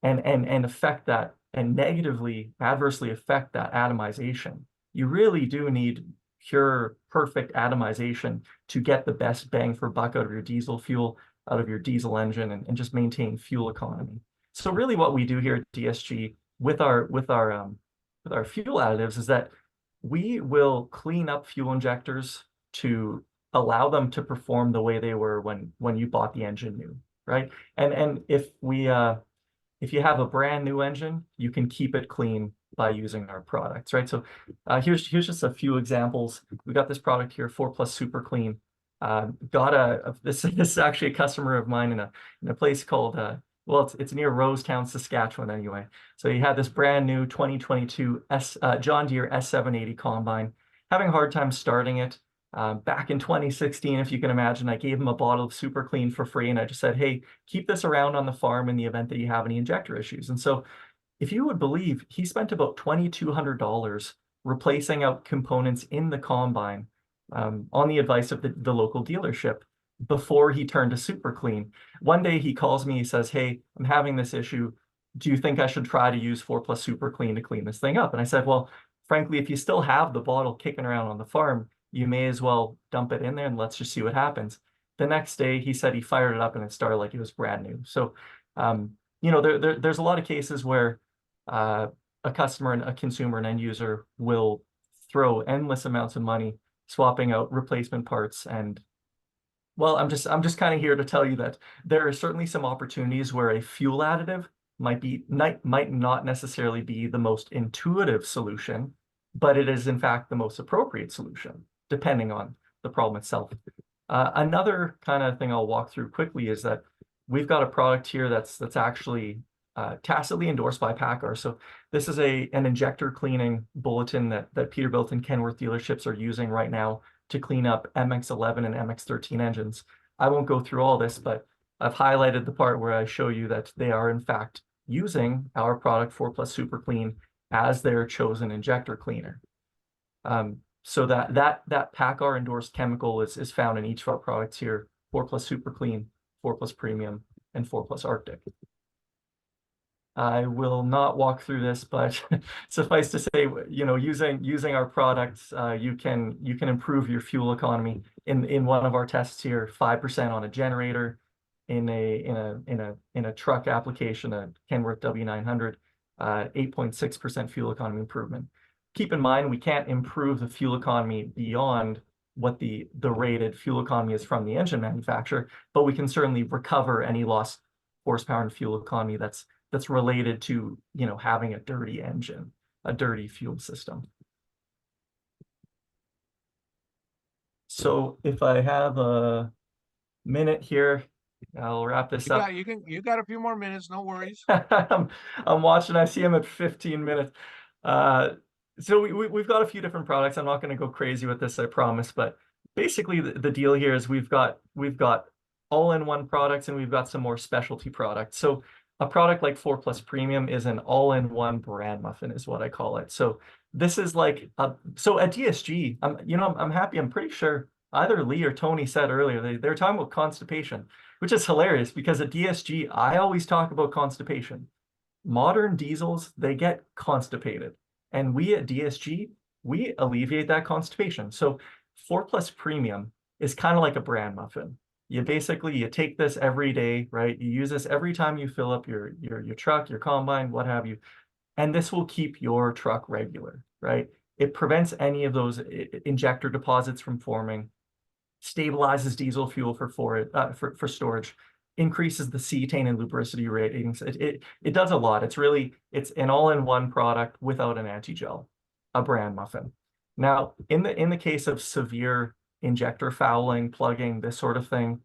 and affect that, and negatively, adversely affect that atomization. You really do need pure, perfect atomization to get the best bang for buck out of your diesel fuel, out of your diesel engine, and just maintain fuel economy. So really what we do here at DSG with our fuel additives is that we will clean up fuel injectors to allow them to perform the way they were when you bought the engine new, right? And if you have a brand new engine, you can keep it clean by using our products, right? So here's just a few examples. We got this product here, 4+ Super Clean. This is actually a customer of mine in a place called well, it's near Rosetown, Saskatchewan, anyway. So he had this brand new 2022 John Deere S780 combine, having a hard time starting it. Back in 2016, if you can imagine, I gave him a bottle of Super Clean for free, and I just said, hey, keep this around on the farm in the event that you have any injector issues. And so if you would believe, he spent about $2,200 replacing out components in the combine on the advice of the local dealership before he turned to Super Clean. One day he calls me, he says, hey, I'm having this issue. Do you think I should try to use 4+ Super Clean to clean this thing up? And I said, well, frankly, if you still have the bottle kicking around on the farm, you may as well dump it in there and let's just see what happens. The next day, he said he fired it up and it started like it was brand new. So, there's a lot of cases where a customer and a consumer and end user will throw endless amounts of money swapping out replacement parts. And well, I'm just kind of here to tell you that there are certainly some opportunities where a fuel additive might not necessarily be the most intuitive solution, but it is in fact the most appropriate solution, depending on the problem itself. Another kind of thing I'll walk through quickly is that we've got a product here that's actually tacitly endorsed by PACCAR. So this is an injector cleaning bulletin that Peterbilt and Kenworth dealerships are using right now to clean up MX-11 and MX-13 engines. I won't go through all this, but I've highlighted the part where I show you that they are in fact using our product 4+ Super Clean as their chosen injector cleaner. So that PACCAR endorsed chemical is found in each of our products here: 4+ Super Clean, 4+ Premium, and 4+ Arctic. I will not walk through this, but suffice to say, using our products, you can improve your fuel economy. In one of our tests here, 5% on a generator, in a truck application, a Kenworth W900, 8.6% fuel economy improvement. Keep in mind, we can't improve the fuel economy beyond what the rated fuel economy is from the engine manufacturer, but we can certainly recover any lost horsepower and fuel economy that's related to having a dirty engine, a dirty fuel system. So if I have a minute here, I'll wrap this up. You got a few more minutes, no worries. I'm watching, I see I'm at 15 minutes. So we've got a few different products. I'm not going to go crazy with this, I promise, but basically the deal here is we've got all-in-one products and we've got some more specialty products. So a product like 4+ Premium is an all-in-one brand muffin, is what I call it. So this is like so at DSG, I'm happy. I'm pretty sure either Lee or Tony said earlier they were talking about constipation, which is hilarious because at DSG I always talk about constipation. Modern diesels, they get constipated, and we at DSG we alleviate that constipation. So 4 Plus Premium is kind of like a bran muffin. You take this every day, right? You use this every time you fill up your truck, your combine, what have you. And this will keep your truck regular, right? It prevents any of those injector deposits from forming, stabilizes diesel fuel for storage, increases the cetane and lubricity ratings. It does a lot. It's an all-in-one product without an anti-gel, a bran muffin. Now, in the case of severe injector fouling, plugging, this sort of thing,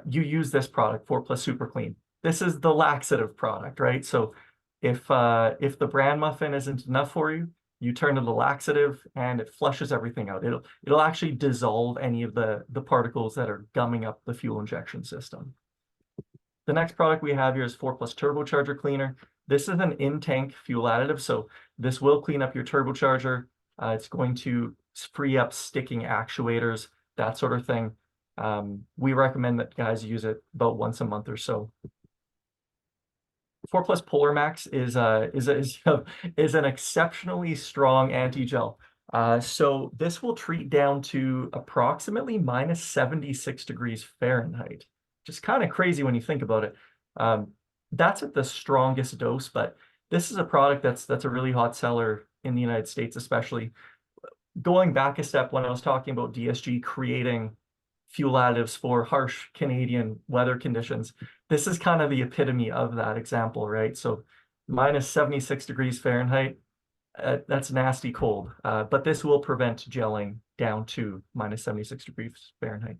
you use this product, 4 Plus Super Clean. This is the laxative product, right? So if the bran muffin isn't enough for you, you turn to the laxative and it flushes everything out. It'll actually dissolve any of the particles that are gumming up the fuel injection system. The next product we have here is 4 Plus Turbocharger Cleaner. This is an in-tank fuel additive, so this will clean up your turbocharger. It's going to free up sticking actuators, that sort of thing. We recommend that guys use it about once a month or so. 4 Plus Polar Max is an exceptionally strong anti-gel. So this will treat down to approximately -76 degrees Fahrenheit. Just kind of crazy when you think about it. That's at the strongest dose, but this is a product that's a really hot seller in the United States, especially. Going back a step, when I was talking about DSG creating fuel additives for harsh Canadian weather conditions, this is kind of the epitome of that example, right? So -76 degrees Fahrenheit, that's nasty cold, but this will prevent gelling down to -76 degrees Fahrenheit.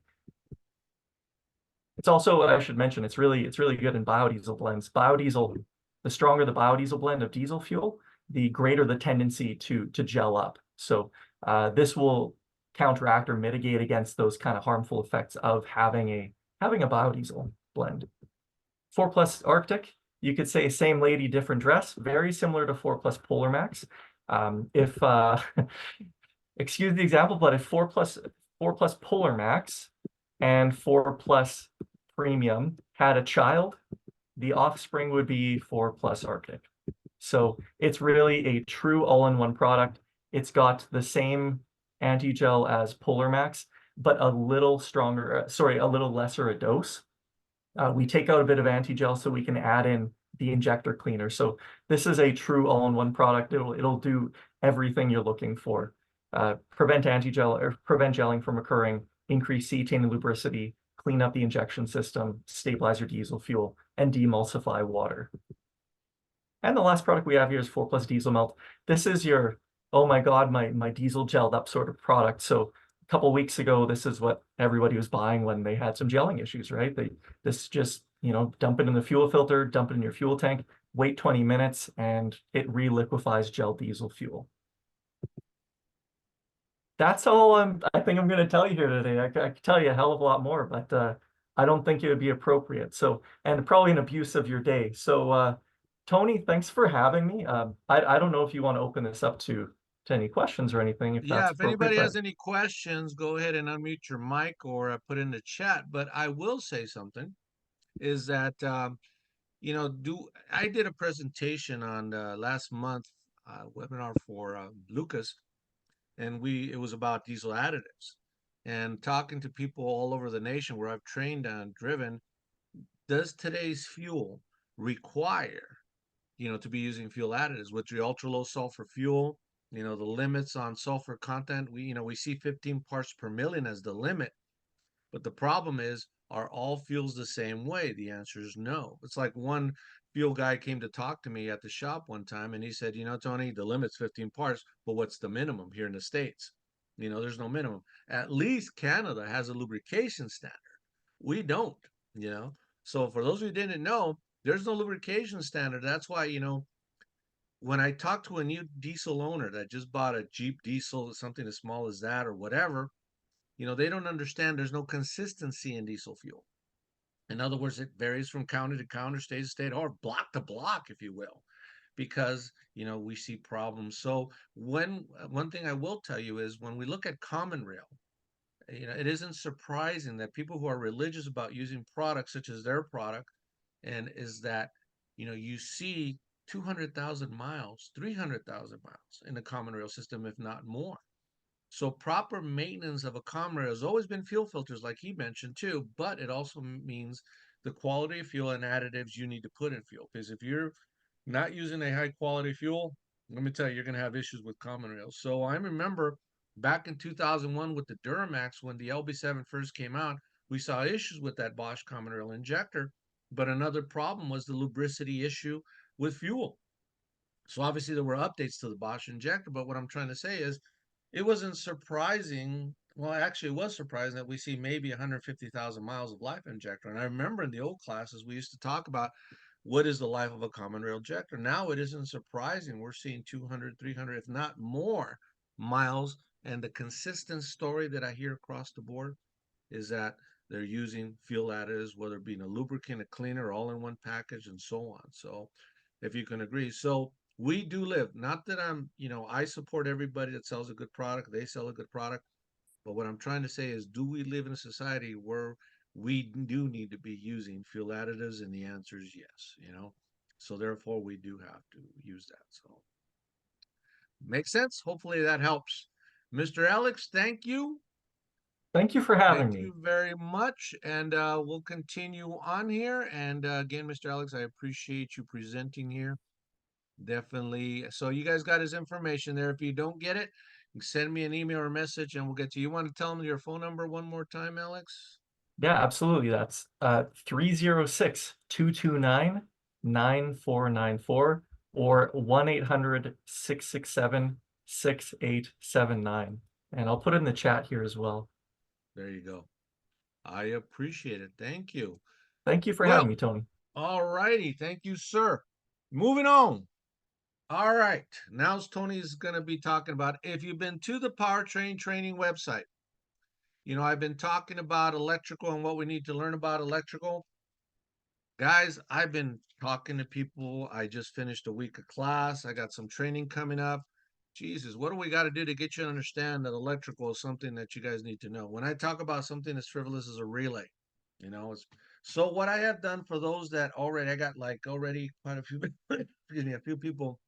It's also, I should mention, it's really good in biodiesel blends. Biodiesel, the stronger the biodiesel blend of diesel fuel, the greater the tendency to gel up. So this will counteract or mitigate against those kind of harmful effects of having a biodiesel blend. 4 Plus Arctic, you could say same lady, different dress, very similar to 4 Plus Polar Max. Excuse the example, but if 4 Plus Polar Max and 4 Plus Premium had a child, the offspring would be 4 Plus Arctic. So it's really a true all-in-one product. It's got the same anti-gel as Polar Max, but a little stronger, a little lesser a dose. We take out a bit of anti-gel so we can add in the injector cleaner. So this is a true all-in-one product. It'll do everything you're looking for. Prevent anti-gel or prevent gelling from occurring, increase cetane and lubricity, clean up the injection system, stabilize your diesel fuel, and demulsify water. And the last product we have here is 4 Plus Diesel Melt. This is your, oh my God, my diesel gelled up sort of product. So a couple weeks ago, this is what everybody was buying when they had some gelling issues, right? This just, dump it in the fuel filter, dump it in your fuel tank, wait 20 minutes, and it re-liquefies gel diesel fuel. That's all I think I'm going to tell you here today. I could tell you a hell of a lot more, but I don't think it would be appropriate. So, and probably an abuse of your day. So, Tony, thanks for having me. I don't know if you want to open this up to any questions or anything, if Yeah, that's if anybody appropriate, has any questions, go ahead and unmute your mic or put in the chat. But I will say something is that, I did a presentation on last month webinar for Lucas, and it was about diesel additives, and talking to people all over the nation where I've trained and driven. Does today's fuel require to be using fuel additives with the ultra low sulfur fuel? The limits on sulfur content, we see 15 parts per million as the limit, but the problem is, are all fuels the same way? The answer is no. It's like one fuel guy came to talk to me at the shop one time, and he said, Tony, the limit's 15 parts, but what's the minimum here in the States? There's no minimum. At least Canada has a lubrication standard. We don't, So for those who didn't know, there's no lubrication standard. That's why, when I talk to a new diesel owner that just bought a Jeep diesel, something as small as that or whatever, they don't understand there's no consistency in diesel fuel. In other words, it varies from county to county, state to state, or block to block, if you will, because, we see problems. So one thing I will tell you is when we look at common rail, it isn't surprising that people who are religious about using products such as their product, and is that, you see 200,000 miles, 300,000 miles in the common rail system, if not more. So proper maintenance of a common rail has always been fuel filters, like he mentioned too, but it also means the quality of fuel and additives you need to put in fuel. Because if you're not using a high quality fuel, let me tell you, you're going to have issues with common rails. So I remember back in 2001 with the Duramax, when the LB7 first came out, we saw issues with that Bosch common rail injector. But another problem was the lubricity issue with fuel. So obviously there were updates to the Bosch injector, but what I'm trying to say is it wasn't surprising. Well, actually, it was surprising that we see maybe 150,000 miles of life injector. And I remember in the old classes, we used to talk about what is the life of a common rail injector. Now it isn't surprising. We're seeing 200, 300, if not more miles. And the consistent story that I hear across the board is that they're using fuel additives, whether it be a lubricant, a cleaner, all in one package, and so on. So if you can agree. So we do live, not that I support everybody that sells a good product, they sell a good product. But what I'm trying to say is, do we live in a society where we do need to be using fuel additives? And the answer is yes. So therefore we do have to use that. So makes sense. Hopefully that helps. Mr. Alex, thank you. Thank you for having Thank me. you very much. And we'll continue on here. And again, Mr. Alex, I appreciate you presenting here. Definitely. So you guys got his information there. If you don't get it, send me an email or message and we'll get to you. You want to tell him your phone number one more time, Alex? Yeah, absolutely. That's 306-229-9494 or 1-800-667-6879. And I'll put it in the chat here as well. There you go. I appreciate it. Thank you. Thank you for Well, having me, Tony. all righty. Thank you, sir. Moving on. All right. Now Tony's going to be talking about, if you've been to the powertrain training website, I've been talking about electrical and what we need to learn about electrical. Guys, I've been talking to people. I just finished a week of class. I got some training coming up. Jesus, what do we got to do to get you to understand that electrical is something that you guys need to know? When I talk about something as frivolous as a relay, so what I have done for those that I got already quite a few, excuse me, a few people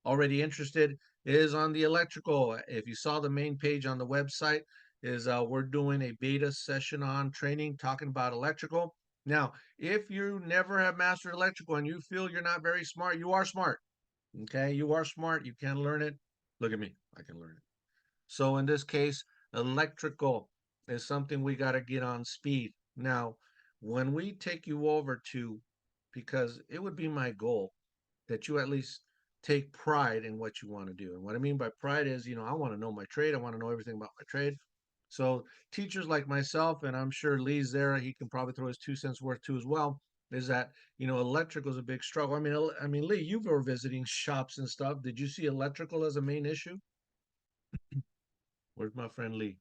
already interested is on the electrical. If you saw the main page on the website, is we're doing a beta session on training talking about electrical. Now, if you never have mastered electrical and you feel you're not very smart, you are smart. Okay, you are smart. You can learn it. Look at me, I can learn it. So in this case, electrical is something we got to get on speed. Now, when we take you over to, because it would be my goal that you at least take pride in what you want to do. And what I mean by pride is, I want to know my trade. I want to know everything about my trade. So teachers like myself, and I'm sure Lee's there, he can probably throw his 2 cents worth too as well, is that, electrical is a big struggle. I mean, Lee, you were visiting shops and stuff. Did you see electrical as a main issue? Where's my friend Lee?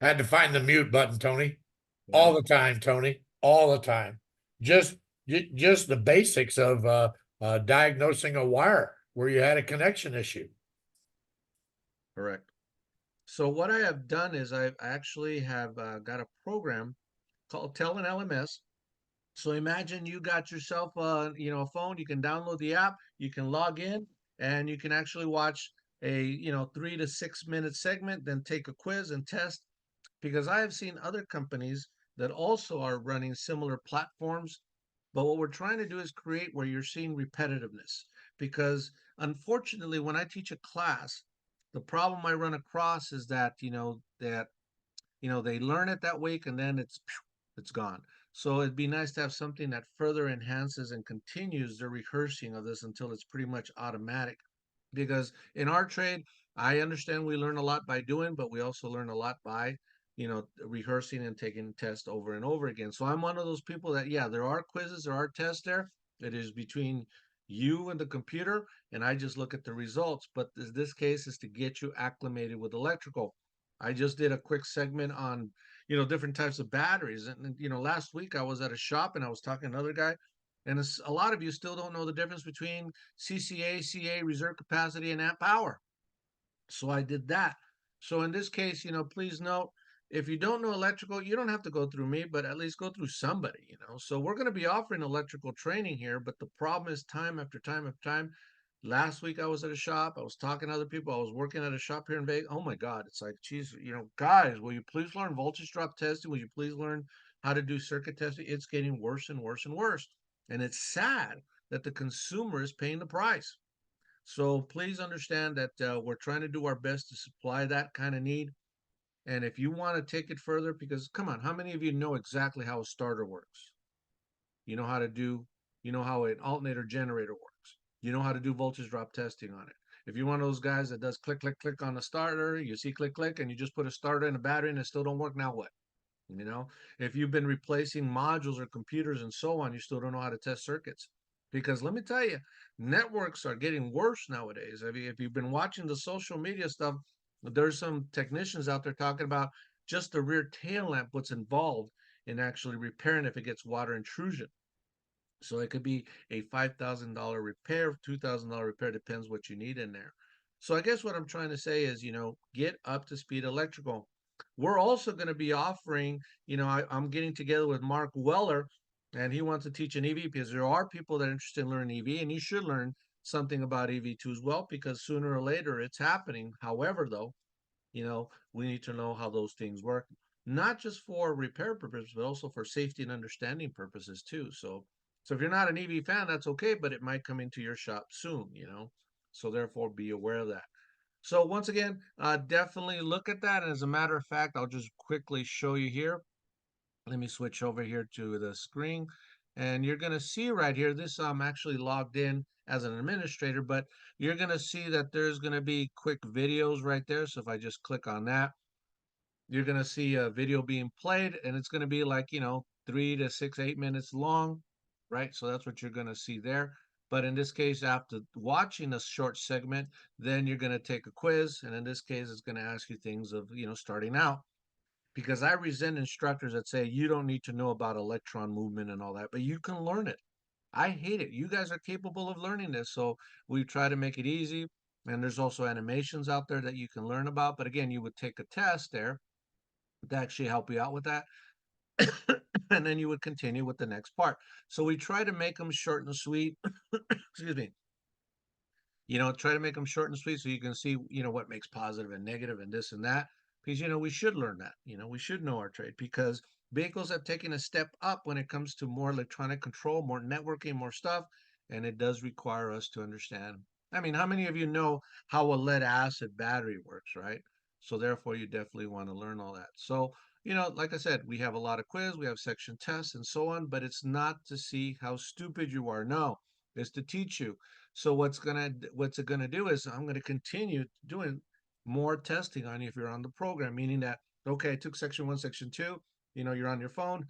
Had to find the mute button, Tony. Yeah. All the time, Tony. All the time. Just the basics of diagnosing a wire where you had a connection issue. Correct. So what I have done is I actually have got a program called Tell an LMS. So imagine you got yourself a phone. You can download the app. You can log in, and you can actually watch a 3 to 6 minute segment, then take a quiz and test. Because I have seen other companies that also are running similar platforms. But what we're trying to do is create where you're seeing repetitiveness. Because unfortunately, when I teach a class, the problem I run across is that, they learn it that week and then it's gone. So it'd be nice to have something that further enhances and continues the rehearsing of this until it's pretty much automatic. Because in our trade, I understand we learn a lot by doing, but we also learn a lot by, rehearsing and taking tests over and over again. So I'm one of those people that, yeah, there are quizzes, there are tests there. It is between you and the computer, and I just look at the results. But this case is to get you acclimated with electrical. I just did a quick segment on, different types of batteries. And, last week I was at a shop and I was talking to another guy, and a lot of you still don't know the difference between CCA, CA, reserve capacity, and amp hour. So I did that. So in this case, please note, if you don't know electrical, you don't have to go through me, but at least go through somebody. So we're going to be offering electrical training here, but the problem is time after time after time, Last week I was at a shop. I was talking to other people. I was working at a shop here in Vegas. Oh my God. It's like, geez, guys, will you please learn voltage drop testing? Will you please learn how to do circuit testing? It's getting worse and worse and worse. And it's sad that the consumer is paying the price. So please understand that we're trying to do our best to supply that kind of need. And if you want to take it further, because come on, how many of you know exactly how a starter works? You know how to do, you know how an alternator generator works. You know how to do voltage drop testing on it. If you're one of those guys that does click, click, click on the starter, you see click, click, and you just put a starter in a battery and it still don't work, now what? If you've been replacing modules or computers and so on, you still don't know how to test circuits. Because let me tell you, networks are getting worse nowadays. If you've been watching the social media stuff, there's some technicians out there talking about just the rear tail lamp, what's involved in actually repairing if it gets water intrusion. So it could be a $5,000 repair, $2,000 repair, depends what you need in there. So I guess what I'm trying to say is, get up to speed electrical. We're also going to be offering, I'm getting together with Mark Weller, and he wants to teach an EV because there are people that are interested in learning EV, and you should learn something about EV2 as well, because sooner or later it's happening. However, though, we need to know how those things work, not just for repair purposes, but also for safety and understanding purposes too. So if you're not an EV fan, that's okay, but it might come into your shop soon, So therefore, be aware of that. So once again, definitely look at that. And as a matter of fact, I'll just quickly show you here. Let me switch over here to the screen. And you're going to see right here, this I'm actually logged in as an administrator, but you're going to see that there's going to be quick videos right there. So if I just click on that, you're going to see a video being played, and it's going to be like, 3 to 6, 8 minutes long, right? So that's what you're going to see there. But in this case, after watching a short segment, then you're going to take a quiz. And in this case, it's going to ask you things of, starting out. Because I resent instructors that say you don't need to know about electron movement and all that, but you can learn it. I hate it. You guys are capable of learning this. So we try to make it easy. And there's also animations out there that you can learn about. But again, you would take a test there to actually help you out with that. And then you would continue with the next part. So we try to make them short and sweet. Excuse me. Try to make them short and sweet so you can see, what makes positive and negative and this and that. Because, we should learn that. We should know our trade because vehicles have taken a step up when it comes to more electronic control, more networking, more stuff. And it does require us to understand. I mean, how many of you know how a lead acid battery works, right? So therefore, you definitely want to learn all that. So, like I said, we have a lot of quiz, we have section tests and so on, but it's not to see how stupid you are. No, it's to teach you. So what's it gonna do is I'm gonna continue doing more testing on you if you're on the program, meaning that okay, I took section 1, section 2, you're on your phone.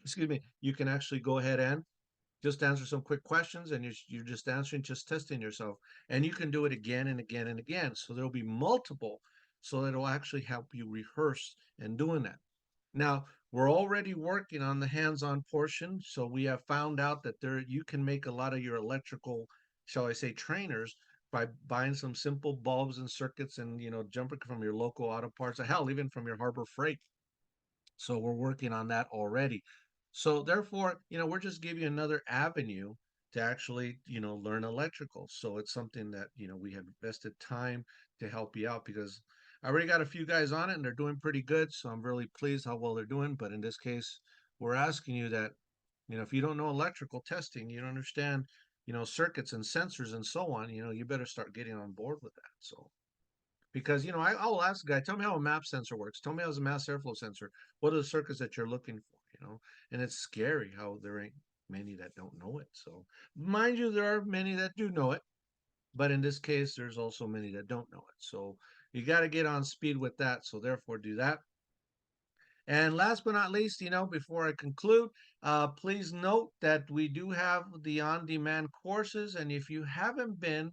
Excuse me, you can actually go ahead and just answer some quick questions, and you're just answering, just testing yourself, and you can do it again and again and again. So there'll be multiple, so that it'll actually help you rehearse and doing that. Now, we're already working on the hands-on portion, so we have found out that you can make a lot of your electrical, shall I say, trainers by buying some simple bulbs and circuits and, jumping from your local auto parts, or hell, even from your Harbor Freight. So we're working on that already. So therefore, we're just giving you another avenue to actually, learn electrical. So it's something that, we have invested time to help you out because I already got a few guys on it and they're doing pretty good. So I'm really pleased how well they're doing. But in this case, we're asking you that, if you don't know electrical testing, you don't understand, circuits and sensors and so on, you better start getting on board with that. So because I'll ask a guy, tell me how a map sensor works. Tell me how a mass airflow sensor. What are the circuits that you're looking for? And it's scary how there ain't many that don't know it. So mind you, there are many that do know it, but in this case, there's also many that don't know it. So you got to get on speed with that. So therefore, do that. And last but not least, before I conclude, please note that we do have the on-demand courses. And if you haven't been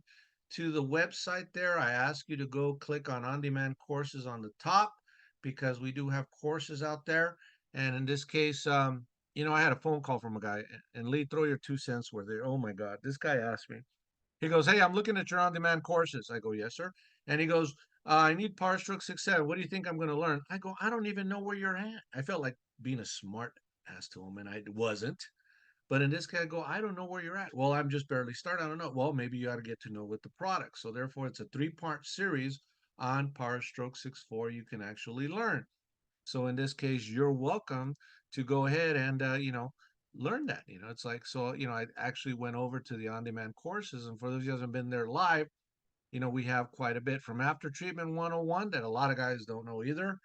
to the website there, I ask you to go click on on-demand courses on the top because we do have courses out there. And in this case, I had a phone call from a guy, and Lee, throw your 2 cents worth there. Oh my God, this guy asked me. He goes, "Hey, I'm looking at your on-demand courses." I go, "Yes, sir." And he goes, "I need Power Stroke 6-7. What do you think I'm going to learn?" I go, "I don't even know where you're at." I felt like being a smart ass to him, and I wasn't. But in this case, I go, I don't know where you're at. Well, I'm just barely starting. I don't know. Well, maybe you got to get to know with the product. So therefore, it's a 3-part series on Power Stroke 6.4 you can actually learn. So in this case, you're welcome to go ahead and learn that. It's like, so I actually went over to the on-demand courses, and for those of you who haven't been there live, we have quite a bit from After Treatment 101 that a lot of guys don't know either.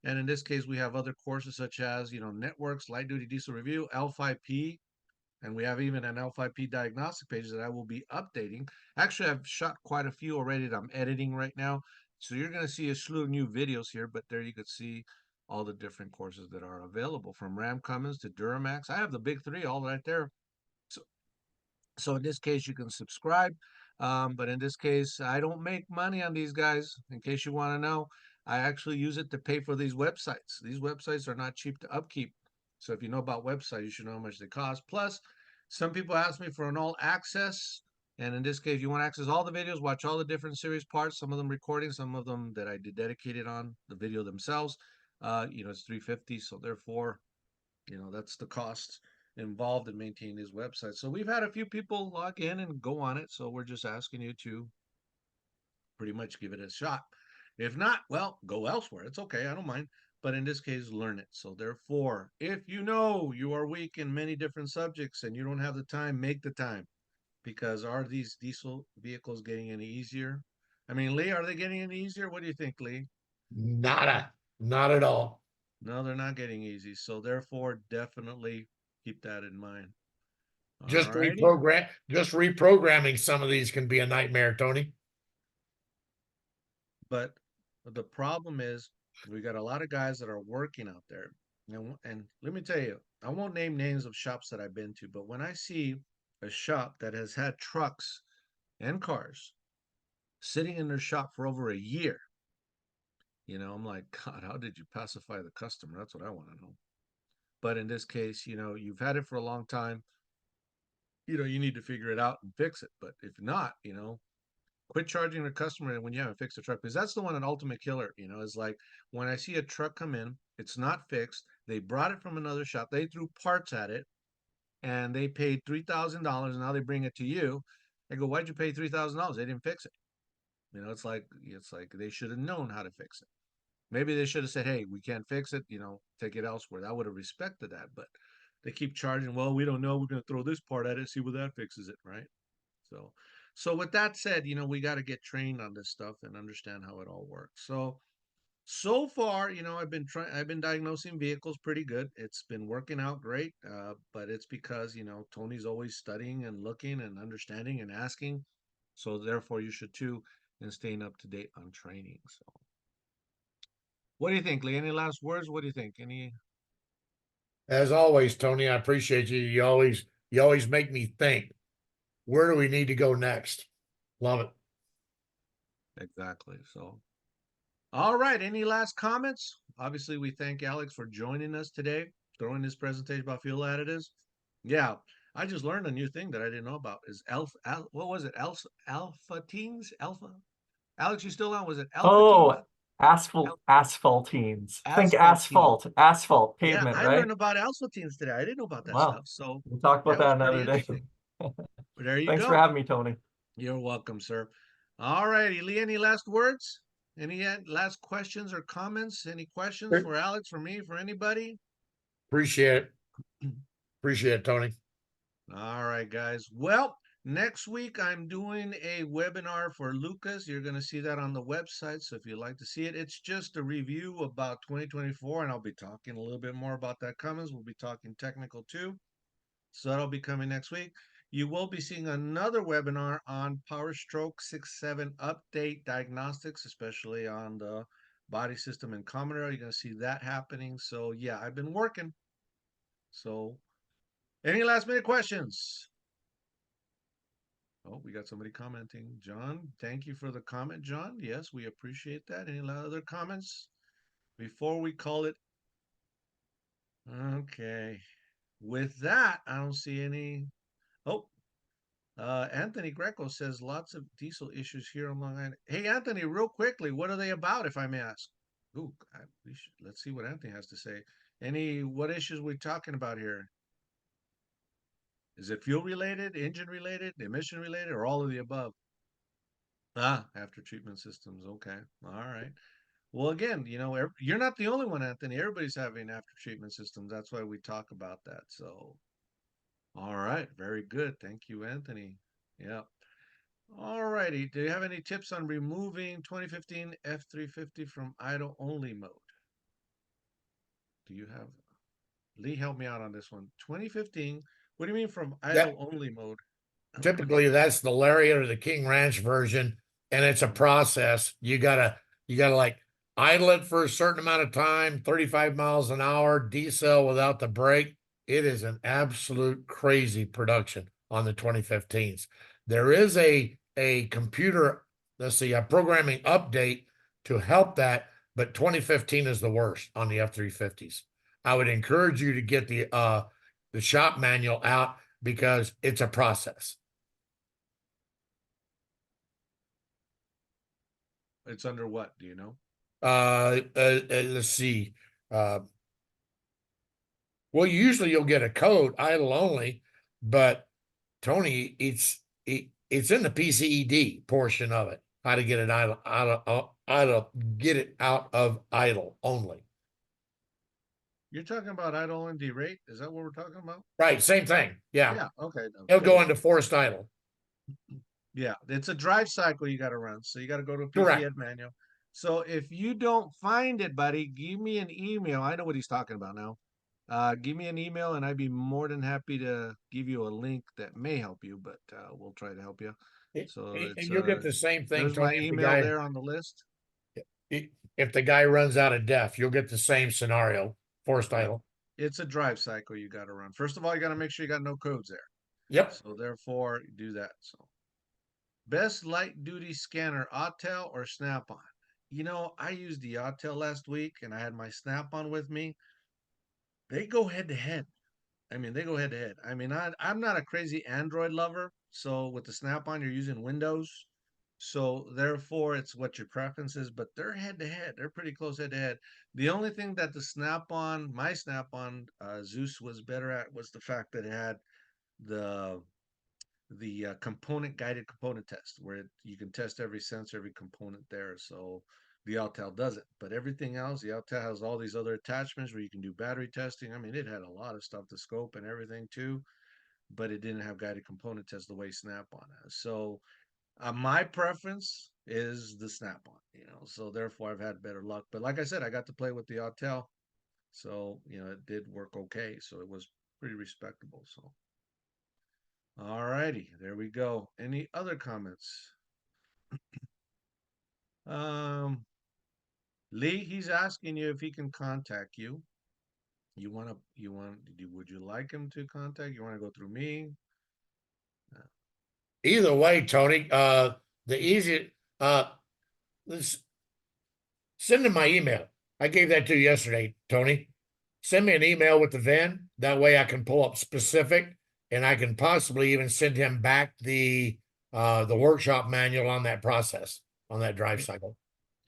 And in this case, we have other courses such as networks, light duty diesel review, L5P, and we have even an L5P diagnostic page that I will be updating. Actually, I've shot quite a few already that I'm editing right now. So you're going to see a slew of new videos here, but there you could see all the different courses that are available, from Ram Cummins to Duramax. I have the big three all right there. So in this case, you can subscribe. But in this case, I don't make money on these guys. In case you want to know, I actually use it to pay for these websites. These websites are not cheap to upkeep. So if you know about websites, you should know how much they cost. Plus, some people ask me for an all access. And in this case, you want to access all the videos, watch all the different series parts, some of them recording, some of them that I did dedicated on the video themselves. It's $350. So therefore, that's the cost involved in maintaining these websites. So we've had a few people log in and go on it. So we're just asking you to pretty much give it a shot. If not, well, go elsewhere. It's okay. I don't mind. But in this case, learn it. So therefore, if you know you are weak in many different subjects and you don't have the time, make the time. Because are these diesel vehicles getting any easier? I mean, Lee, are they getting any easier? What do you think, Lee? Nada, not at all. No, they're not getting easy. So therefore, definitely keep that in mind. Just Alrighty. reprogramming some of these can be a nightmare, Tony. But the problem is we got a lot of guys that are working out there. And let me tell you, I won't name names of shops that I've been to, but when I see a shop that has had trucks and cars sitting in their shop for over a year, I'm like, God, how did you pacify the customer? That's what I want to know. But in this case, you've had it for a long time. You need to figure it out and fix it. But if not, quit charging the customer when you haven't fixed the truck, because that's the one, an ultimate killer. Is like when I see a truck come in, it's not fixed. They brought it from another shop. They threw parts at it and they paid $3,000, and now they bring it to you. I go, why'd you pay $3,000? They didn't fix it. It's like they should have known how to fix it. Maybe they should have said, hey, we can't fix it, take it elsewhere. I would have respected that, but they keep charging. Well, we don't know. We're going to throw this part at it, see what that fixes it, right? So with that said, we got to get trained on this stuff and understand how it all works. So far, I've been diagnosing vehicles pretty good. It's been working out great. But it's because, Tony's always studying and looking and understanding and asking. So therefore you should too, and staying up to date on training. So what do you think, Lee? Any last words? What do you think? As always, Tony, I appreciate you. You always make me think. Where do we need to go next? Love it. Exactly. So, all right. Any last comments? Obviously, we thank Alex for joining us today, throwing this presentation about fuel additives. Yeah, I just learned a new thing that I didn't know about. Is what was it? Alpha teens? Alpha? Alex, you still on? Was it alpha Oh, teens? asphaltenes. Think Asphaltene. asphalt, Yeah, pavement, I right? learned about asphaltenes today. I didn't know about that Wow. stuff. So We'll talk about that was that pretty another day. interesting. There you Thanks go. for having me, Tony. You're welcome, sir. All righty, Lee, any last words? Any last questions or comments? Any questions for Alex, for me, for anybody? Appreciate it. Appreciate it, Tony. All right, guys. Well, next week I'm doing a webinar for Lucas. You're going to see that on the website. So if you'd like to see it, it's just a review about 2024, and I'll be talking a little bit more about that Cummins. We'll be talking technical too. So that'll be coming next week. You will be seeing another webinar on Power Stroke 6.7 update diagnostics, especially on the body system and common area. You're going to see that happening. So yeah, I've been working. So any last minute questions? Oh, we got somebody commenting. John, thank you for the comment, John. Yes, we appreciate that. Any other comments before we call it? Okay. With that, I don't see any. Oh, Anthony Greco says lots of diesel issues here on Long Island. Hey, Anthony, real quickly, what are they about, if I may ask? Ooh, let's see what Anthony has to say. What issues we talking about here? Is it fuel related, engine related, emission related, or all of the above? Ah, after treatment systems. Okay. All right. Well, again, you're not the only one, Anthony. Everybody's having after treatment systems. That's why we talk about that. So, all right. Very good. Thank you, Anthony. Yeah. All righty. Do you have any tips on removing 2015 F350 from idle only mode? Do you have Lee, help me out on this one. 2015. What do you mean from That idle only mode? typically that's the Lariat or the King Ranch version, and it's a process. You gotta like idle it for a certain amount of time, 35 miles an hour, decel without the brake. It is an absolute crazy production on the 2015s. There is a computer, let's see, a programming update to help that, but 2015 is the worst on the F350s. I would encourage you to get the shop manual out because it's a process. It's under what? Do you know? Let's see. Uh, well, usually you'll get a code idle only, but Tony, it's in the PCED portion of it. How to get it get it out of idle only. You're talking about idle and derate? Is that what we're talking about? Right, same thing. Yeah, Yeah. Okay. it'll Okay. go into forced idle. Yeah, it's a drive cycle you got to run. So you got to go to a Correct. PCED manual. So if you don't find it, buddy, give me an email. I know what he's talking about now. Give me an email and I'd be more than happy to give you a link that may help you, but we'll try to help you. So And you'll get the same thing, there's my Tony. email there on the list. If the guy runs out of def, you'll get the same scenario. Forced Yeah. idle. It's a drive cycle you got to run. First of all, you got to make sure you got no codes there. Yep. So therefore, do that. So best light duty scanner, Autel or Snap-on? I used the Autel last week and I had my Snap-on with me. They go head to head. I mean, they go head to head. I mean, I'm not a crazy Android lover. So with the Snap-on, you're using Windows. So therefore, it's what your preference is, but they're head to head. They're pretty close head to head. The only thing that my Snap-on Zeus was better at was the fact that it had the component guided component test where you can test every sensor, every component there. So the Autel doesn't, but everything else, the Autel has all these other attachments where you can do battery testing. I mean, it had a lot of stuff to scope and everything too, but it didn't have guided component test the way Snap-on has. So my preference is the Snap-on, so therefore I've had better luck. But like I said, I got to play with the Autel, so it did work okay. So it was pretty respectable. So all righty, there we go. Any other comments? Lee, he's asking you if he can contact you. Would you like him to contact? You want to go through me? Either way, Tony, the easy, let's send him my email. I gave that to you yesterday, Tony. Send me an email with the VIN. That way I can pull up specific and I can possibly even send him back the workshop manual on that process, on that drive cycle.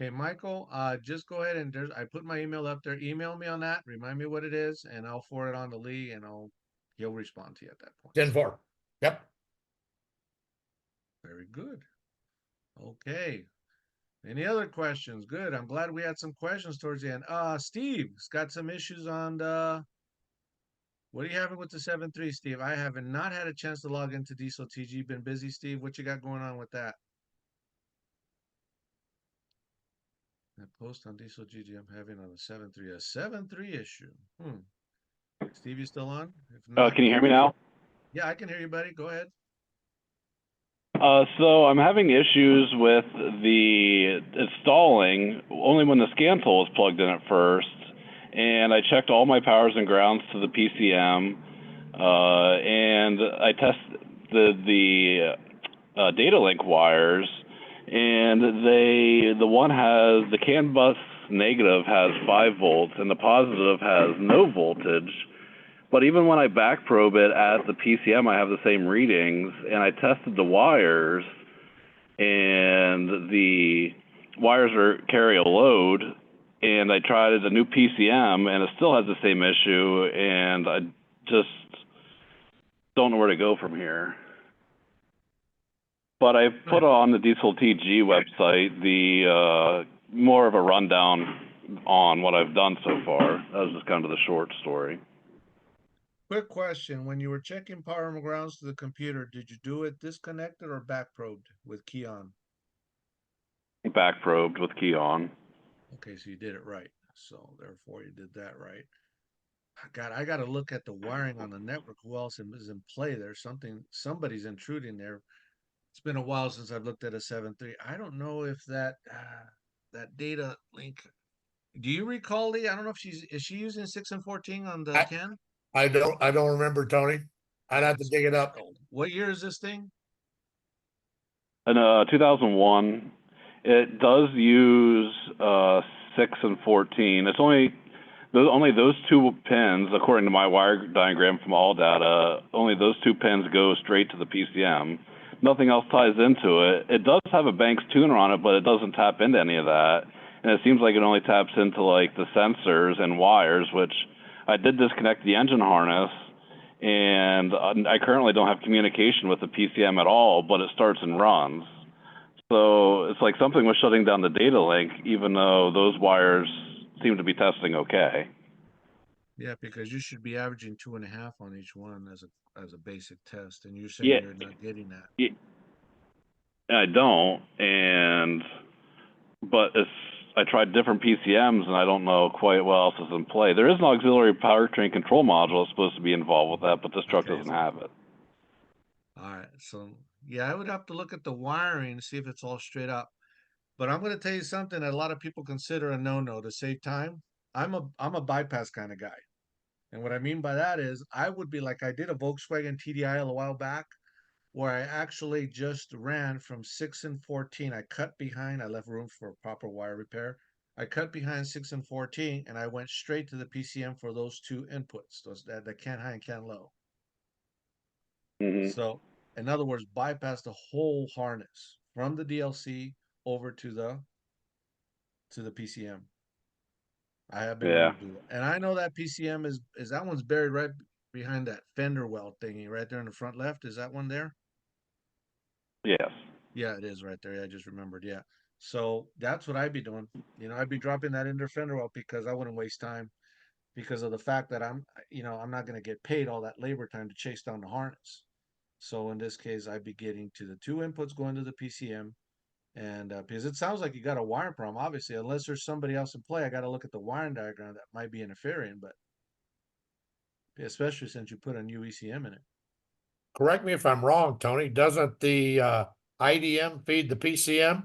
Okay, Michael, just go ahead and I put my email up there. Email me on that. Remind me what it is, and I'll forward it on to Lee, and he'll respond to you at that point. 10-4. Yep. Very good. Okay. Any other questions? Good. I'm glad we had some questions towards the end. Steve's got some issues on what are you having with the 7.3, Steve? I have not had a chance to log into Diesel TG. Been busy, Steve. What you got going on with that? That post on Diesel GG I'm having on a 7.3, a 7.3 issue. Steve, you still on? If not, Can you hear me now? Yeah, I can hear you, buddy. Go ahead. So I'm having issues with the installing only when the scan tool is plugged in at first, and I checked all my powers and grounds to the PCM, and I tested the data link wires, and the CAN bus negative has 5 volts and the positive has no voltage. But even when I back probe it at the PCM, I have the same readings, and I tested the wires, and the wires carry a load, and I tried the new PCM, and it still has the same issue, and don't know where to go from here. But I put on the Diesel TG website the more of a rundown on what I've done so far. That was just kind of the short story. Quick question. When you were checking power and grounds to the computer, did you do it disconnected or back probed with key on? Back probed with key on. Okay, so you did it right. So therefore you did that right. God, I got to look at the wiring on the network. Who else is in play? There's somebody's intruding there. It's been a while since I've looked at a 7.3. I don't know if that data link. Do you recall, Lee? I don't know if is she using 6 and 14 on the CAN? I don't remember, Tony. I'd have to dig it up. What year is this thing? In 2001, it does use 6 and 14. It's only those two pins, according to my wire diagram from all data. Only those two pins go straight to the PCM. Nothing else ties into it. It does have a Banks tuner on it, but it doesn't tap into any of that. And it seems like it only taps into like the sensors and wires, which I did disconnect the engine harness, and I currently don't have communication with the PCM at all, but it starts and runs. So it's like something was shutting down the data link, even though those wires seem to be testing okay. Yeah, because you should be averaging 2.5 on each one as a basic test, and you're saying you're not getting that. Yeah, I don't, but I tried different PCMs, and I don't know quite what else is in play. There is an auxiliary powertrain control module that's supposed to be involved with that, but this truck doesn't have it. All right, so yeah, I would have to look at the wiring to see if it's all straight up. But I'm going to tell you something that a lot of people consider a no-no to save time. I'm a bypass kind of guy. And what I mean by that is I would be like I did a Volkswagen TDI a while back where I actually just ran from 6 and 14. I cut behind, I left room for proper wire repair. I cut behind 6 and 14 and I went straight to the PCM for those two inputs, the CAN high and CAN low. Mm-hmm. So in other words, bypass the whole harness from the DLC over to the PCM. I have been able to do it. And I know that PCM is that one's buried right behind that fender well thingy right there in the front left. Is that one there? Yes. Yeah, it is right there. Yeah, I just remembered. Yeah. So that's what I'd be doing. I'd be dropping that into fender well because I wouldn't waste time because of the fact that I'm not going to get paid all that labor time to chase down the harness. So in this case, I'd be getting to the two inputs going to the PCM. And because it sounds like you got a wire problem, obviously, unless there's somebody else in play, I got to look at the wiring diagram that might be interfering, but especially since you put a new ECM in it. Correct me if I'm wrong, Tony. Doesn't the IDM feed the PCM?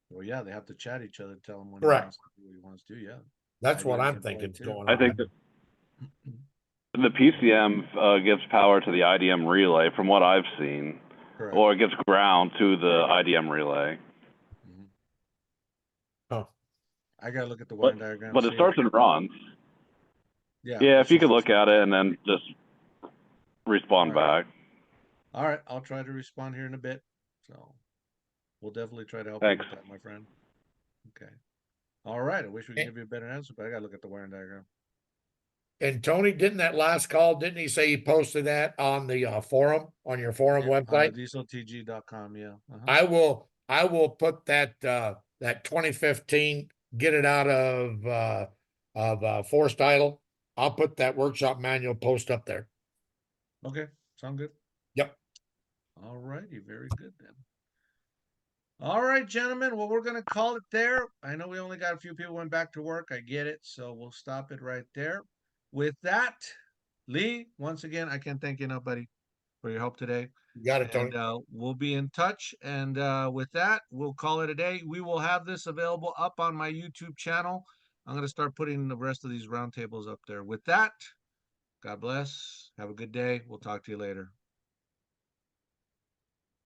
Well, yeah, they have to chat each other, tell him when Correct. he wants to do what he wants to do. Yeah, That's what IDM I'm can play thinking is too. going I on. think that the PCM gives power to the IDM relay, from what I've seen, Correct. or it gives ground to the IDM relay. Mhm. Oh, I gotta look at the wiring diagram. But it see starts and runs. Yeah, Yeah, it's if you could just look at it and then just respond All right. back. All right, I'll try to respond here in a bit. So we'll definitely try to help Thanks. you with that, my friend. Okay. All right. I wish we could Eh. give you a better answer, but I gotta look at the wiring diagram. and Tony, didn't that last call, didn't he say he posted that on the forum, on your forum Yeah, on website? dieseltg.com. Yeah. Uh-huh. I will put that 2015, get it out of forced idle. I'll put that workshop manual post up there. Okay. Sound good? Yep. All righty. Very good then. All right, gentlemen. Well, we're going to call it there. I know we only got a few people went back to work. I get it. So we'll stop it right there. With that, Lee, once again, I can't thank you enough, buddy, for your help today. You got it, Tony. And we'll be in touch. And with that, we'll call it a day. We will have this available up on my YouTube channel. I'm going to start putting the rest of these roundtables up there. With that, God bless. Have a good day. We'll talk to you later.